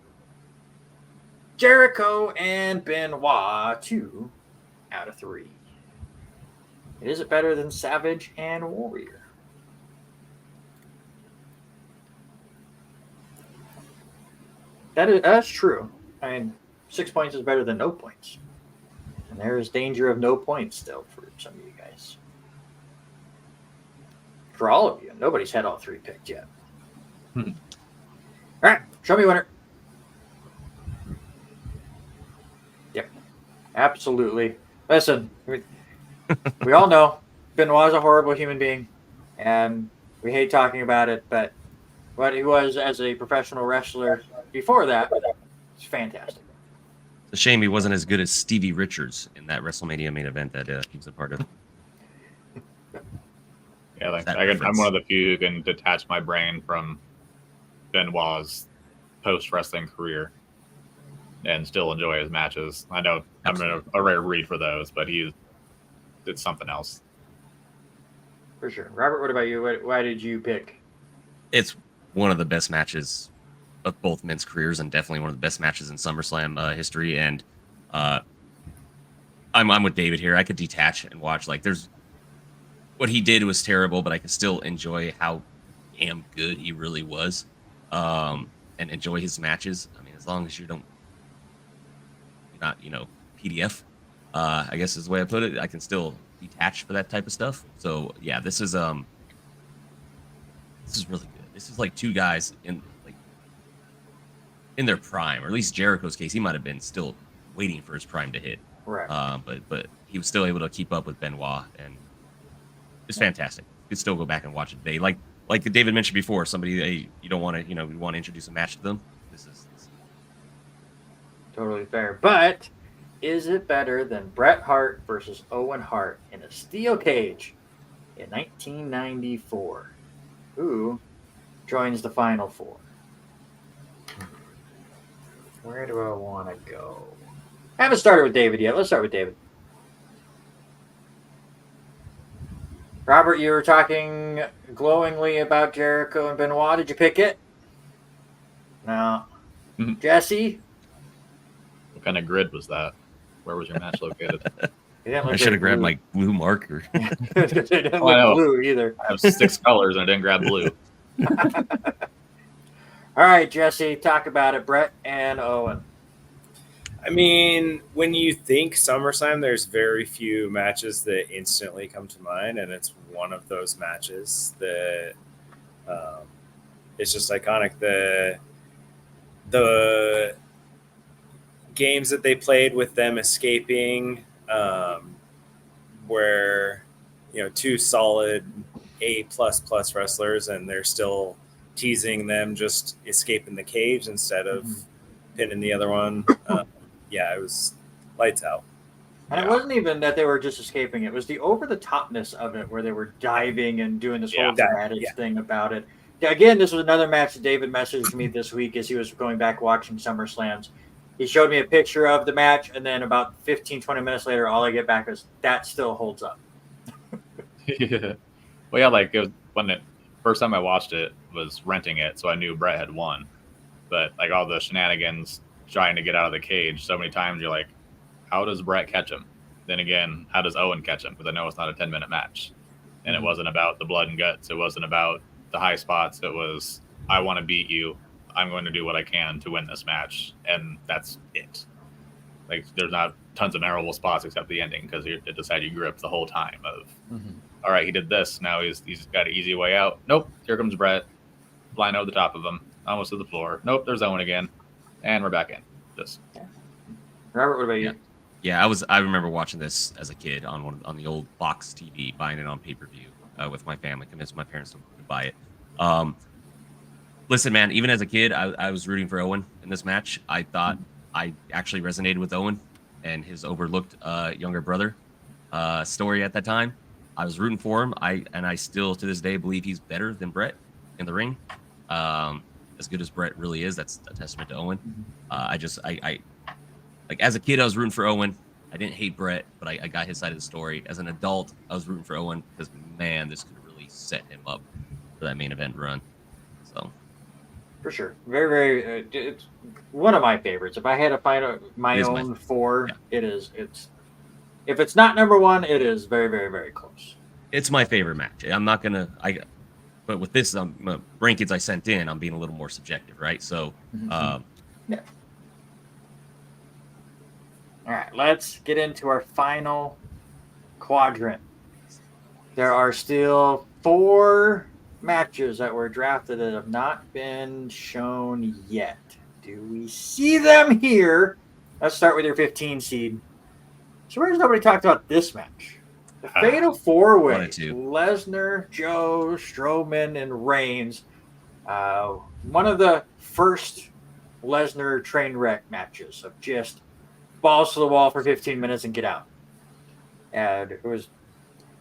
Jericho and Benoit, 2 out of 3. Is it better than Savage and Warrior? That's true. I mean, 6 points is better than no points. And there is danger of no points still for some of you guys. For all of you. Nobody's had all 3 picked yet. All right. Show me winner. Yep. Absolutely. Listen, we all know Benoit's a horrible human being. And we hate talking about it. But what he was as a professional wrestler before that is fantastic. It's a shame he wasn't as good as Stevie Richards in that WrestleMania main event that he was a part of. Yeah, like That I'm reference. one of the few who can detach my brain from Benoit's post-wrestling career and still enjoy his matches. I know I'm a rare breed for those, but it's something else. For sure. Robert, what about you? Why did you pick? It's one of the best matches of both men's careers, and definitely one of the best matches in SummerSlam history. And I'm with David here. I could detach and watch. Like, there's what he did was terrible, but I could still enjoy how damn good he really was, and enjoy his matches. I mean, as long as you're not, PDF, I guess is the way I put it. I can still detach for that type of stuff. So yeah, this is really good. This is like 2 guys in their prime, or at least Jericho's case, he might have been still waiting for his prime to hit. Right. But he was still able to keep up with Benoit, and it's fantastic. You could still go back and watch it today. Like David mentioned before, somebody you don't want to, you want to introduce a match to them. This is Totally fair. But is it better than Bret Hart versus Owen Hart in a steel cage in 1994? Who joins the Final 4? Where do I want to go? I haven't started with David yet. Let's start with David. Robert, you were talking glowingly about Jericho and Benoit. Did you pick it? No. Mhm. Jesse? What kind of grid was that? Where was your match located? They didn't I look should have very grabbed blue. my blue marker. They didn't Oh, I know. look blue either. I have 6 colors and I didn't grab blue. All right, Jesse, talk about it. Brett and Owen. I mean, when you think SummerSlam, there's very few matches that instantly come to mind, and it's one of those matches that it's just iconic. The games that they played with them escaping, where two solid A++ wrestlers, and they're still teasing them just escaping the cage instead of pinning the other one. Yeah, it was lights out. And it wasn't even that they were just escaping. It was the over-the-topness of it, where they were diving and doing this whole dramatic thing about it. Again, this was another match that David messaged me this week as he was going back watching SummerSlams. He showed me a picture of the match, and then about 15, 20 minutes later, all I get back is, that still holds up. Yeah. Well, yeah, like it was when it first time I watched it was renting it, so I knew Brett had won. But like all the shenanigans trying to get out of the cage, so many times you're like, how does Brett catch him? Then again, how does Owen catch him? Because I know it's not a 10-minute match. And it wasn't about the blood and guts. It wasn't about the high spots. It was, I want to beat you. I'm going to do what I can to win this match. And that's it. Like, there's not tons of memorable spots except the ending, because it just had you gripped the whole time of, all right, he did this. Now he's got an easy way out. Nope, here comes Brett. Flying over the top of him. Almost to the floor. Nope, there's Owen again. And we're back in. Just Robert, what about you? Yeah, I remember watching this as a kid on the old box TV, buying it on pay-per-view with my family. Convinced my parents to buy it. Listen, man, even as a kid, I was rooting for Owen in this match. I thought I actually resonated with Owen and his overlooked younger brother story at that time. I was rooting for him. I still to this day believe he's better than Brett in the ring. As good as Brett really is, that's a testament to Owen. Like as a kid, I was rooting for Owen. I didn't hate Brett, but I got his side of the story. As an adult, I was rooting for Owen because, man, this could really set him up for that main event run. So, for sure, very, very. It's one of my favorites. If I had to find my own four, it is. It's if it's not number one, it is very, very, very close. It's my favorite match. I'm not gonna. But with this rankings I sent in, I'm being a little more subjective, right? So, yeah. All right, let's get into our final quadrant. There are still 4 matches that were drafted that have not been shown yet. Do we see them here? Let's start with your 15 seed. So where's nobody talked about this match? The Fatal 4-Way. Lesnar, Joe, Strowman, and Reigns. One of the first Lesnar train wreck matches of just balls to the wall for 15 minutes and get out. And it was,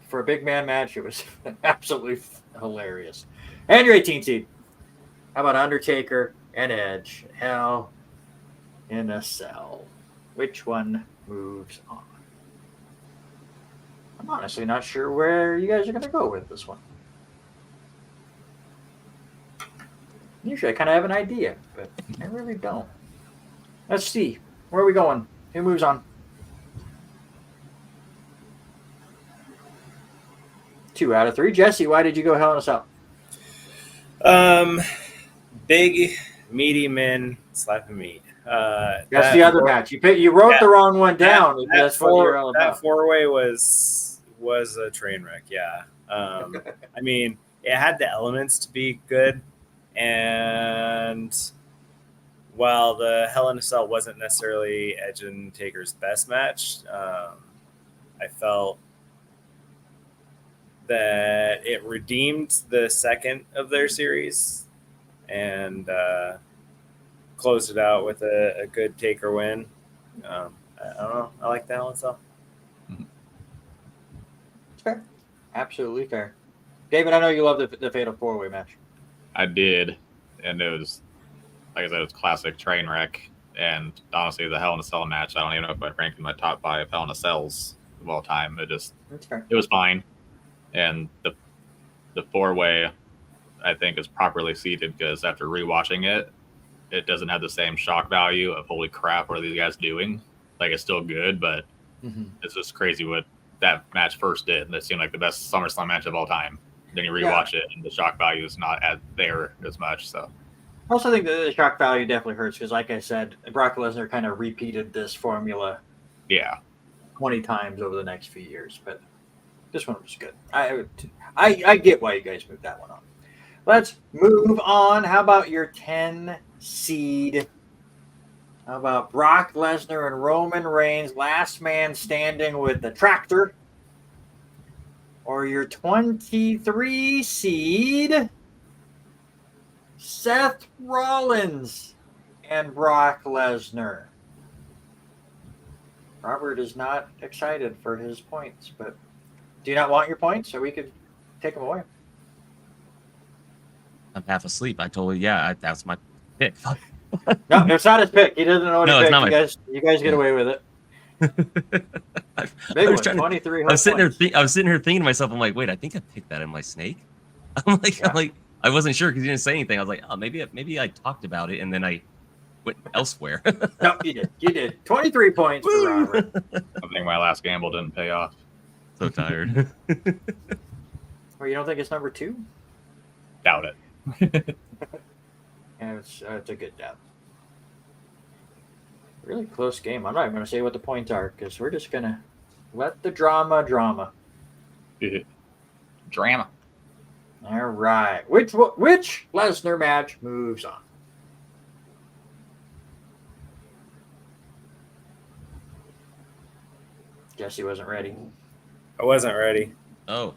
for a big man match, it was absolutely hilarious. And your 18 seed. How about Undertaker and Edge? Hell in a Cell. Which one moves on? I'm honestly not sure where you guys are going to go with this one. Usually I kind of have an idea, but I really don't. Let's see. Where are we going? Who moves on? 2 out of 3. Jesse, why did you go Hell in a Cell? Big, meaty men slapping meat. That's the other match. You wrote the wrong one down. That's what you're all about. That 4-way was a train wreck. Yeah. I mean, it had the elements to be good, and while the Hell in a Cell wasn't necessarily Edge and Taker's best match, I felt that it redeemed the second of their series and closed it out with a good Taker win. I don't know. I like the Hell in a Cell. It's fair. Absolutely fair. David, I know you love the Fatal 4-Way match. I did, and it was, like I said, it was classic train wreck. And honestly, the Hell in a Cell match, I don't even know if I ranked in my top 5 Hell in a Cells of all time. It was fine. And the 4-Way, I think, is properly seated because after rewatching it, it doesn't have the same shock value of holy crap, what are these guys doing? Like, it's still good, but It's just crazy what that match first did. That seemed like the best SummerSlam match of all time. Then you rewatch it, and the shock value is not there as much. So I also think the shock value definitely hurts because, like I said, Brock Lesnar kind of repeated this formula yeah, 20 times over the next few years, but this one was good. I get why you guys moved that one on. Let's move on. How about your 10 seed? How about Brock Lesnar and Roman Reigns, last man standing with the tractor? Or your 23 seed, Seth Rollins and Brock Lesnar? Robert is not excited for his points, but do you not want your points so we could take them away? I'm half asleep. I told you, yeah, that's my pick. No, it's not his pick. He doesn't know what No, he it's picked. not You guys get away with it. Big one, 23 I was sitting points. there. I was sitting here thinking to myself, I'm like, wait, I think I picked that in my snake. I'm like, I wasn't sure because you didn't say anything. I was like, oh, maybe I talked about it and then I went elsewhere. No, you did. You did. 23 points for Robert. I think my last gamble didn't pay off. So tired. Well, you don't think it's number 2? Doubt it. Yeah, it's a good doubt. Really close game. I'm not even going to say what the points are because we're just going to let the drama. Drama. All right. Which Lesnar match moves on? Jesse wasn't ready. I wasn't ready. Oh,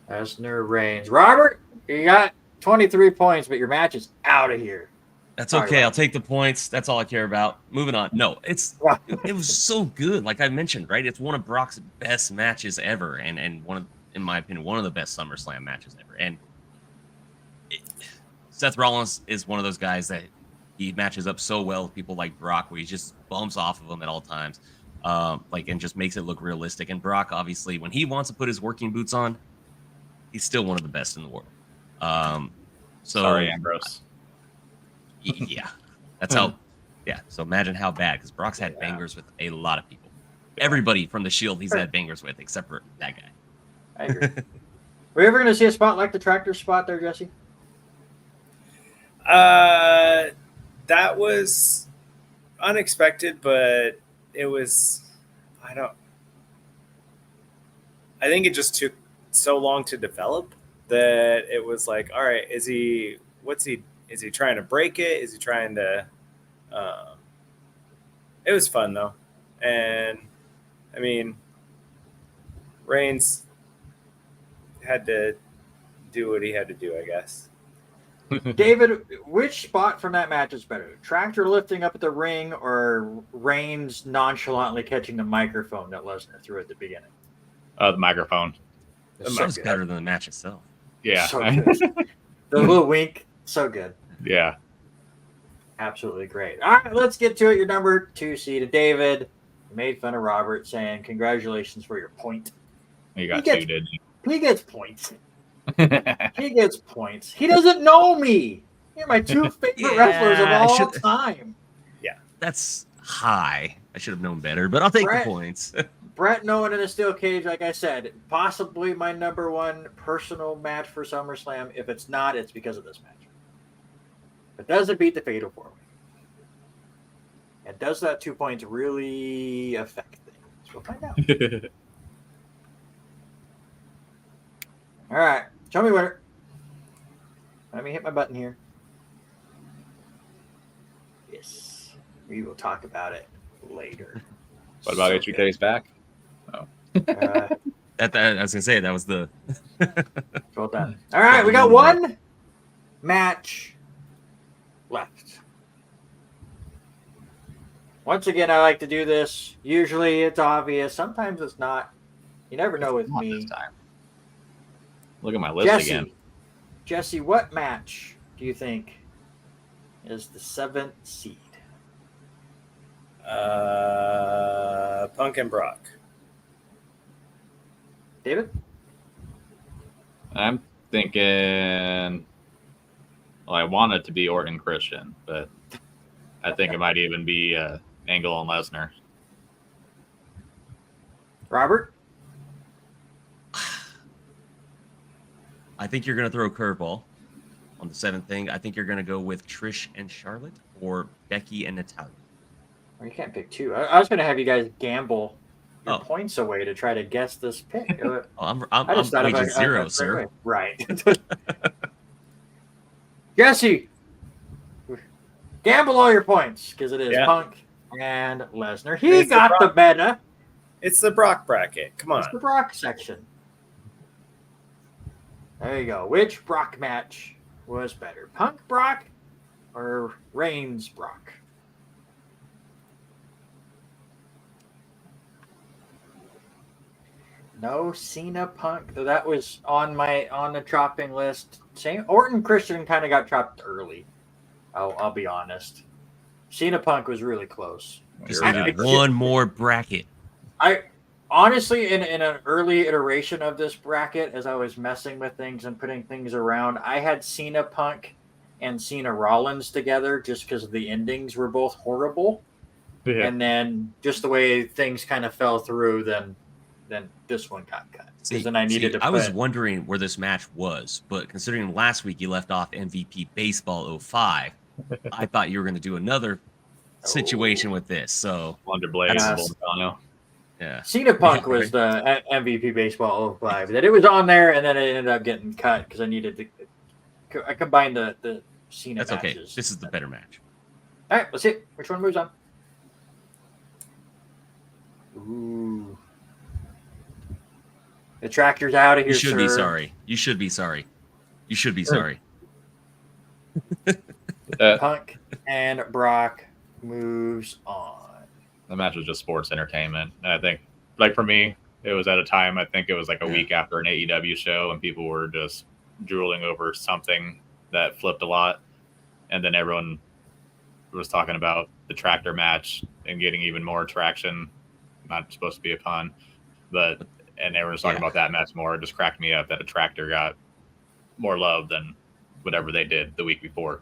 Lesnar Reigns. Robert, you got 23 points, but your match is out of here. that's Sorry, okay. Rob. I'll take the points. That's all I care about. Moving on. No, it was so good. Like I mentioned, right? It's one of Brock's best matches ever, and in my opinion, one of the best SummerSlam matches ever. And Seth Rollins is one of those guys that he matches up so well with people like Brock, where he just bumps off of them at all times, and just makes it look realistic. And Brock, obviously, when he wants to put his working boots on, he's still one of the best in the world. Sorry, Ambrose. Yeah, that's how. Yeah, so imagine how bad, because Brock's had bangers with a lot of people. Everybody from the Shield he's had bangers with, except for that guy. I agree. Were you ever going to see a spot like the tractor spot there, Jesse? That was unexpected, but it was. I think it just took so long to develop that it was like, all right, is he trying to break it? Is he trying to? It was fun though, and I mean, Reigns had to do what he had to do, I guess. David, which spot from that match is better? Tractor lifting up at the ring or Reigns nonchalantly catching the microphone that Lesnar threw at the beginning? The microphone. That was better than the match itself. Yeah. So good. The little wink, so good. Yeah. Absolutely great. All right, let's get to it. Your number 2 seed, David, made fun of Robert, saying congratulations for your point. You got He gets- 2, didn't you? He gets points. He gets points. He doesn't know me. You're my 2 favorite wrestlers of I all should- time. That's high. I should have known better, but I'll take Brett. the points. Brett Nolan in a steel cage, like I said, possibly my number 1 personal match for SummerSlam. If it's not, it's because of this match. But does it beat the Fatal 4-Way? And does that 2 points really affect things? We'll find out. All right. Show me winner. Let me hit my button here. Yes. We will talk about it later. What about So HBK's back? good. I was gonna say that was the. Well done. All right, we got 1 match left. Once again, I like to do this. Usually it's obvious. Sometimes it's not. You never know with Not me. this time. Look at my list Jesse, again. Jesse, what match do you think is the 7th seed? Punk and Brock. David? I'm thinking. Well, I want it to be Orton Christian, but I think it might even be Angle and Lesnar. Robert? I think you're going to throw a curveball on the 7th thing. I think you're going to go with Trish and Charlotte or Becky and Natalia. Well, you can't pick two. I was going to have you guys gamble your Oh. points away to try to guess this pick. I'm I just thought of waging a zero, great sir. way. Right. Jesse, gamble all your points because it is Yeah. Punk and Lesnar. He It's the got the Brock. meta. It's the Brock bracket. Come It's on. the Brock section. There you go. Which Brock match was better, Punk Brock or Reigns Brock? No Cena Punk. Though that was on the chopping list. Same Orton Christian kind of got chopped early. I'll be honest. Cena Punk was really close. Just You're needed right. one more bracket. I honestly, in an early iteration of this bracket, as I was messing with things and putting things around, I had Cena Punk and Cena Rollins together just because the endings were both horrible. Yeah. And then just the way things kind of fell through, then this one got cut. Because then I needed to. I was wondering where this match was, but considering last week you left off MVP Baseball 05, I thought you were going to do another situation with this. So Wonder Blade Yes. and Volcano. yeah, Cena Punk Yeah, was the MVP Baseball 05. That it was on there, and then it ended up getting cut because I needed to. I combined the Cena that's okay. matches. This is the better match. All right, let's see which one moves on. Ooh. The tractor's out of here, You should be sir. sorry. You should be sorry. You should be sorry. Punk and Brock moves on. The match was just sports entertainment. And I think, like for me, it was at a time, I think it was like a week after an AEW show, and people were just drooling over something that flipped a lot. And then everyone was talking about the tractor match and getting even more traction. Not supposed to be a pun, and everyone was talking about that match more. It just cracked me up that a tractor got more love than whatever they did the week before.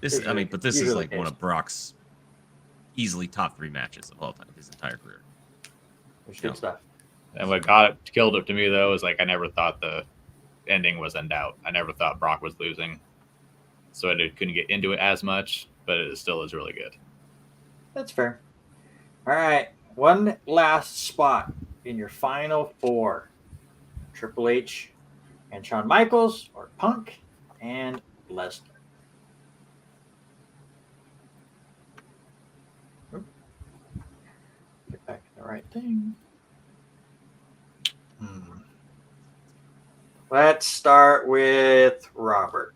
This is Usually like the one case. of Brock's easily top 3 matches of all time, his entire career. Which good stuff. And what killed it to me though is like I never thought the ending was in doubt. I never thought Brock was losing, so I couldn't get into it as much. But it still is really good. That's fair. All right, one last spot in your final 4: Triple H and Shawn Michaels, or Punk and Lesnar. Get back to the right thing. Let's start with Robert.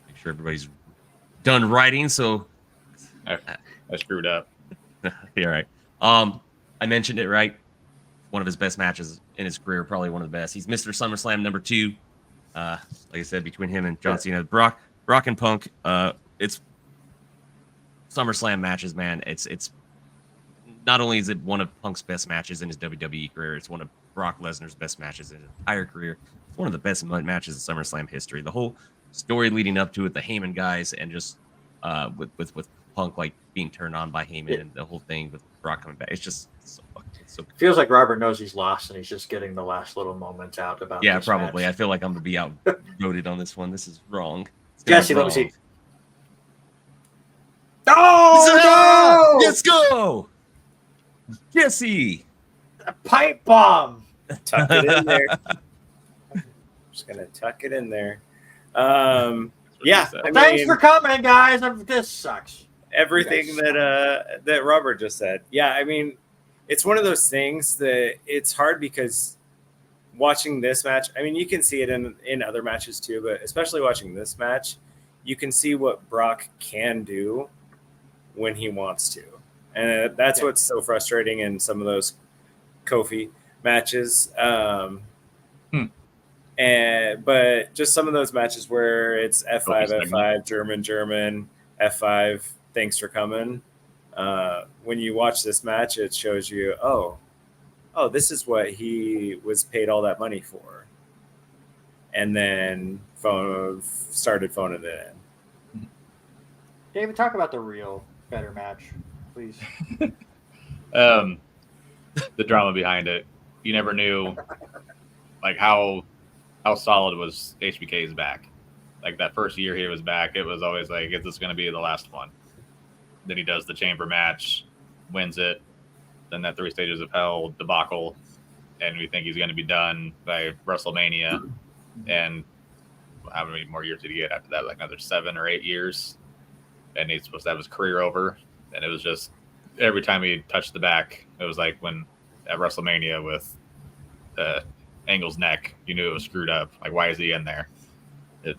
Make sure everybody's done writing. So, I screwed up. yeah, right. I mentioned it right. One of his best matches in his career, probably one of the best. He's Mr. SummerSlam number 2. Like I said, between him and John Cena, Brock and Punk. It's SummerSlam matches, man. It's not only is it one of Punk's best matches in his WWE career, it's one of Brock Lesnar's best matches in his entire career. It's one of the best matches in SummerSlam history. The whole story leading up to it, the Heyman guys, and just with Punk like being turned on by Heyman and the whole thing with Brock coming back. It's just so Feels like Robert knows he's lost and he's just getting the last little moments out about yeah, this probably. match. I feel like I'm gonna be outvoted on this one. This is wrong. Jesse, let me see. Oh, no! Let's go, Jesse. A pipe bomb. Tuck it in there. Just gonna tuck it in there. Yeah, I Thanks mean, for coming, guys. This sucks. everything Yes. that Robert just said. Yeah, I mean, it's one of those things that it's hard because watching this match, I mean, you can see it in other matches too, but especially watching this match, you can see what Brock can do when he wants to. And that's what's so frustrating in some of those Kofi matches. But just some of those matches where it's F5, F5, German, F5, thanks for coming. When you watch this match, it shows you, oh, this is what he was paid all that money for. And then started phoning it in. David, talk about the real better match, please. The drama behind it. You never knew, like how solid was HBK's back. Like that first year he was back, it was always like, is this going to be the last one? Then he does the chamber match, wins it. Then that 3 stages of hell debacle, and we think he's going to be done by WrestleMania. And how many more years did he get after that? Like another 7 or 8 years. And he's supposed to have his career over. And it was just every time he touched the back, it was like when at WrestleMania with Angle's neck, you knew it was screwed up. Like, why is he in there? It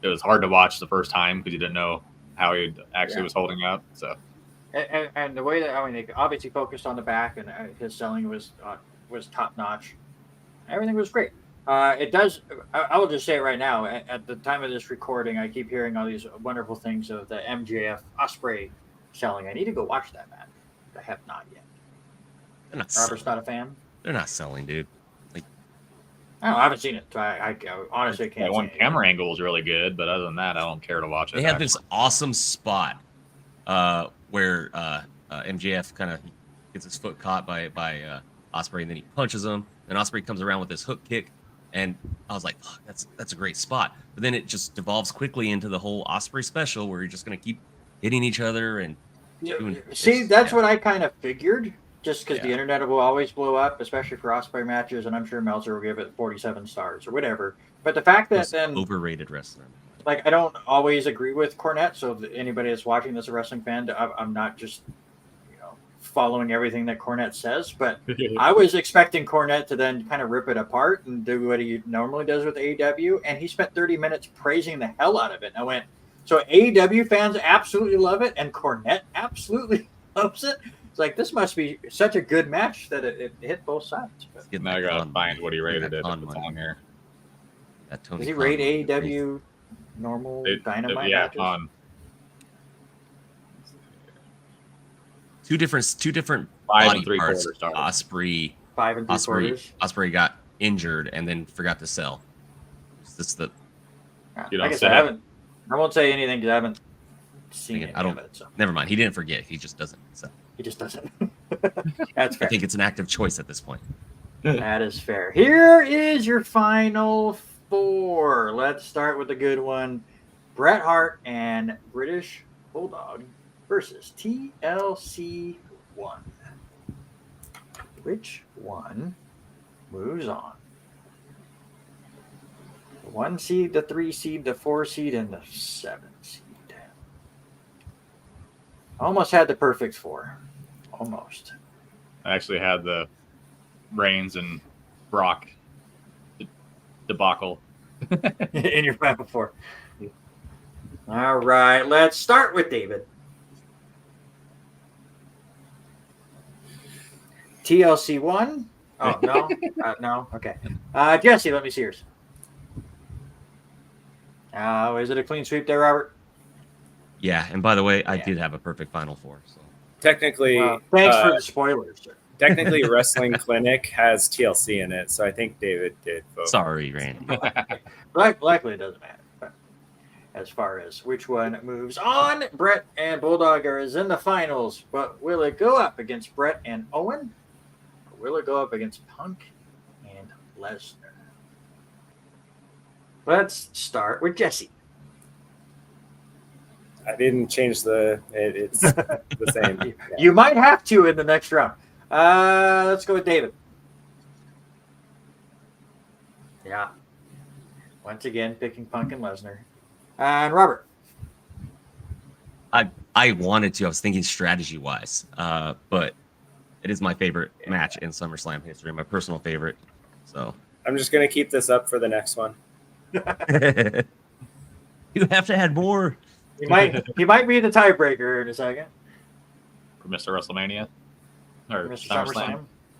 was hard to watch the first time because you didn't know how he actually was holding up. So, and the way that they obviously focused on the back, and his selling was top notch. Everything was great. It does. I will just say it right now. At the time of this recording, I keep hearing all these wonderful things of the MJF Ospreay selling. I need to go watch that match. I have not yet. Robert's not a fan. They're not selling, dude. I haven't seen it. So I honestly can't. That one camera angle was really good, but other than that, I don't care to watch it. They have this awesome spot where MJF kind of gets his foot caught by Ospreay, and then he punches him. And Ospreay comes around with this hook kick, and I was like, "Fuck, that's a great spot." But then it just devolves quickly into the whole Ospreay special, where you're just gonna keep hitting each other and that's what I kind of figured. Just because the internet will always blow up, especially for Ospreay matches, and I'm sure Meltzer will give it 47 stars or whatever. But the fact that then overrated wrestler, like I don't always agree with Cornette. So if anybody that's watching that's a wrestling fan, I'm not just following everything that Cornette says. But I was expecting Cornette to then kind of rip it apart and do what he normally does with AEW, and he spent 30 minutes praising the hell out of it. And I went, so AEW fans absolutely love it, and Cornette absolutely loves it. It's like, this must be such a good match that it hit both sides. But now I gotta find what he rated it if it's on here. Does he rate AEW normal Dynamite matches? On two different 5 body and 3/4 parts. stars. Ospreay 5 and 3/4. Ospreay got injured and then forgot to sell. That's the. You like I don't said, say I won't say anything because I haven't seen any of it. So Never mind. He didn't forget. He just doesn't. So. He just doesn't. That's fair. I think it's an active choice at this point. That is fair. Here is your final 4. Let's start with the good one. Bret Hart and British Bulldog versus TLC 1. Which one moves on? The 1 seed, the 3 seed, the 4 seed, and the 7 seed. Almost had the perfect 4. Almost. I actually had the Reigns and Brock debacle in your final 4. All right, let's start with David. TLC 1. Oh, no. No. Okay. Jesse, let me see yours. Is it a clean sweep there, Robert? Yeah, and by the way, I did have a perfect final 4. So Technically, thanks for the spoilers, sir. Technically, Wrestling Clinic has TLC in it, so I think David did vote. Sorry, Randy. Likely it doesn't matter. But as far as which one moves on, Brett and Bulldog is in the finals, but will it go up against Brett and Owen? Or will it go up against Punk and Lesnar? Let's start with Jesse. I didn't change it's the same. Yeah. You might have to in the next round. Let's go with David. Yeah. Once again, picking Punk and Lesnar. And Robert. I wanted to. I was thinking strategy-wise, but it is my favorite match in SummerSlam history, my personal favorite. So I'm just going to keep this up for the next one. You have to add more. He might be the tiebreaker in a second. for Mr. WrestleMania or Mr.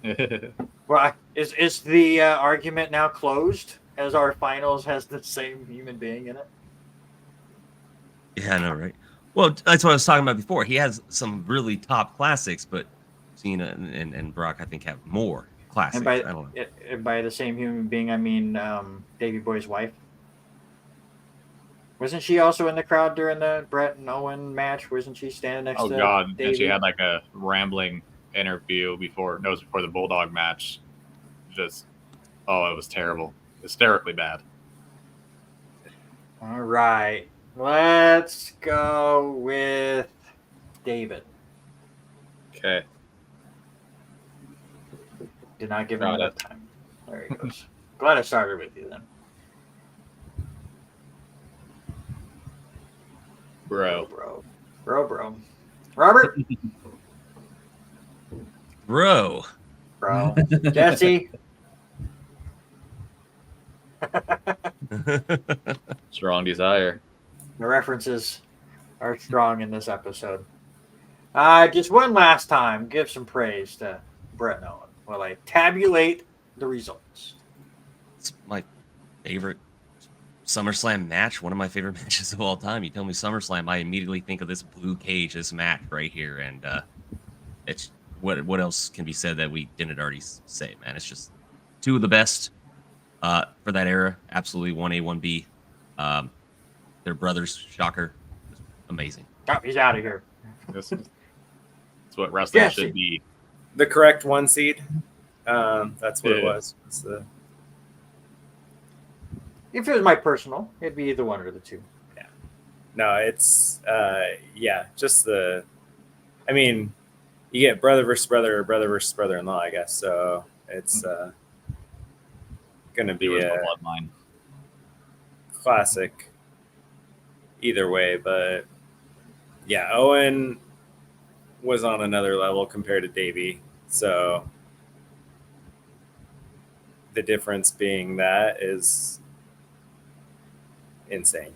SummerSlam. Well, is the argument now closed as our finals has the same human being in it? Yeah, I know, right? Well, that's what I was talking about before. He has some really top classics, but Cena and Brock, I think, have more classics. And by, I don't know. by the same human being, I mean Davey Boy's wife. Wasn't she also in the crowd during the Brett and Owen match? Wasn't she standing next Oh to God! Davey? And she had like a rambling interview before the Bulldog match. Just it was terrible, hysterically bad. All right. Let's go with David. Okay. Did not give him Got enough it. time. There he goes. Glad I started with you then. Bro. Bro. Robert? Bro. Bro. Jesse? Strong desire. The references are strong in this episode. Just one last time, give some praise to Brett and Owen while I tabulate the results. It's my favorite SummerSlam match, one of my favorite matches of all time. You tell me SummerSlam, I immediately think of this blue cage, this match right here, and it's what else can be said that we didn't already say, man? It's just two of the best for that era. Absolutely 1A, 1B. They're brothers. Shocker. Amazing. Oh, he's out of here. That's what wrestling Jesse. should be. The correct 1 seed. That's what it Yeah. was. It's the If it was my personal, it'd be either one or the two. No, it's just the. I mean, you get brother versus brother or brother versus brother-in-law, I guess. So it's gonna The be original a bloodline. classic. Either way, but yeah, Owen was on another level compared to Davey. So the difference being that is insane.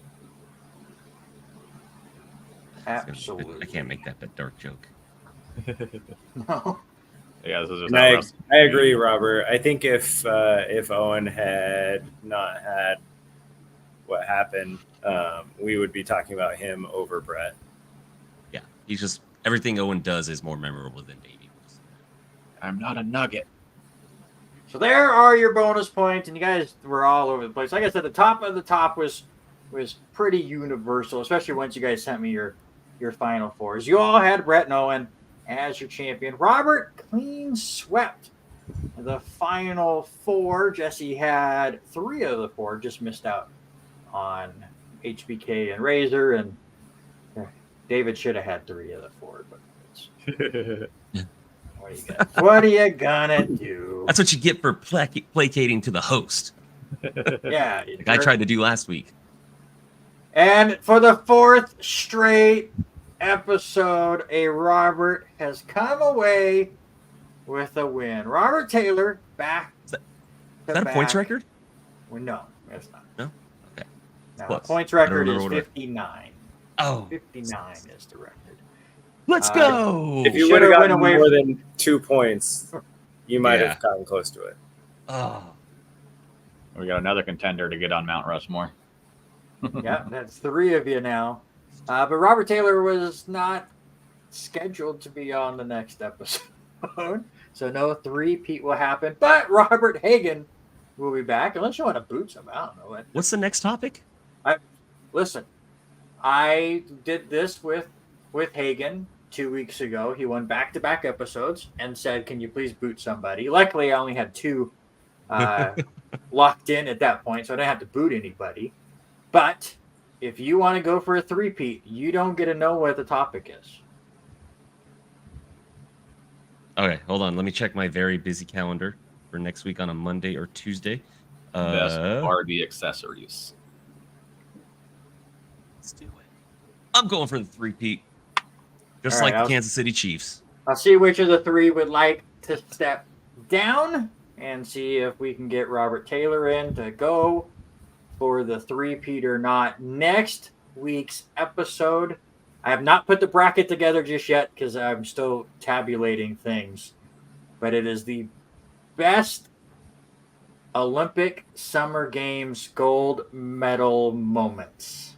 Absolutely. I can't make that dark joke. No. Yeah, this is just And how wrestling I should agree, be. Robert. I think if Owen had not had what happened, we would be talking about him over Brett. Yeah, he's just everything Owen does is more memorable than Davey was. I'm not a nugget. So there are your bonus points, and you guys were all over the place. Like I said, the top of the top was pretty universal, especially once you guys sent me your final fours. You all had Brett and Owen as your champion. Robert clean swept the final four. Jesse had 3 of the 4, just missed out on HBK and Razor, and David should have had 3 of the 4. But what are you gonna do? That's what you get for placating to the host. Yeah, Like I tried to do last week. And for the 4th straight episode, a Robert has come away with a win. Robert Taylor back. Is that a points record? Well, no, it's not. No? Okay. No, the Close. points record I don't is remember what 59. Oh, 59 is the record. let's go. If you Should've would have went gotten away more from- than 2 points, you might Yeah. have gotten close to it. Oh, We got another contender to get on Mount Rushmore. Yeah, that's 3 of you now. But Robert Taylor was not scheduled to be on the next episode. So no 3-peat will happen. But Robert Hagen will be back, unless you want to boot him. I don't know. what's the next topic? Listen, I did this with Hagen 2 weeks ago. He won back-to-back episodes and said, "Can you please boot somebody?" Luckily, I only had 2 locked in at that point, so I didn't have to boot anybody. But if you want to go for a 3-peat, you don't get to know what the topic is. Okay, hold on. Let me check my very busy calendar for next week on a Monday or Tuesday. Best Barbie accessories. Let's do it. I'm going for the 3-peat. Just All right, like the Kansas City Chiefs. I'll see which of the 3 would like to step down and see if we can get Robert Taylor in to go for the 3-peat or not. Next week's episode, I have not put the bracket together just yet because I'm still tabulating things, but it is the best Olympic Summer Games gold medal moments.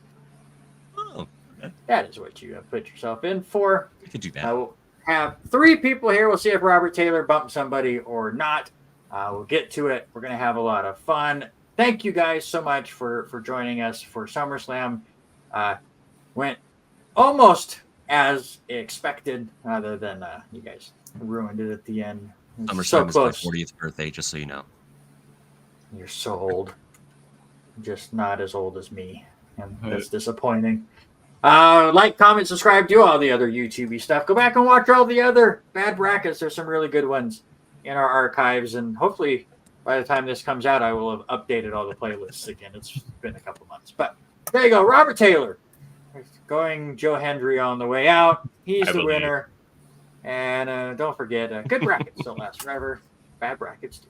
Oh, okay. That is what you have put yourself in for. We could do that. I will have 3 people here. We'll see if Robert Taylor bumped somebody or not. We'll get to it. We're going to have a lot of fun. Thank you guys so much for joining us for SummerSlam Went almost as expected, other than you guys ruined it at the end. Summerslam So is my close. 40th birthday, just so you know. You're so old. Just not as old as me. And that's disappointing. Like, comment, subscribe, do all the other YouTube stuff. Go back and watch all the other bad brackets. There's some really good ones in our archives. And hopefully by the time this comes out, I will have updated all the playlists again. It's been a couple months. But there you go. Robert Taylor. Going Joe Hendry on the way out. He's the winner. And don't forget, good brackets don't last forever. Bad brackets do.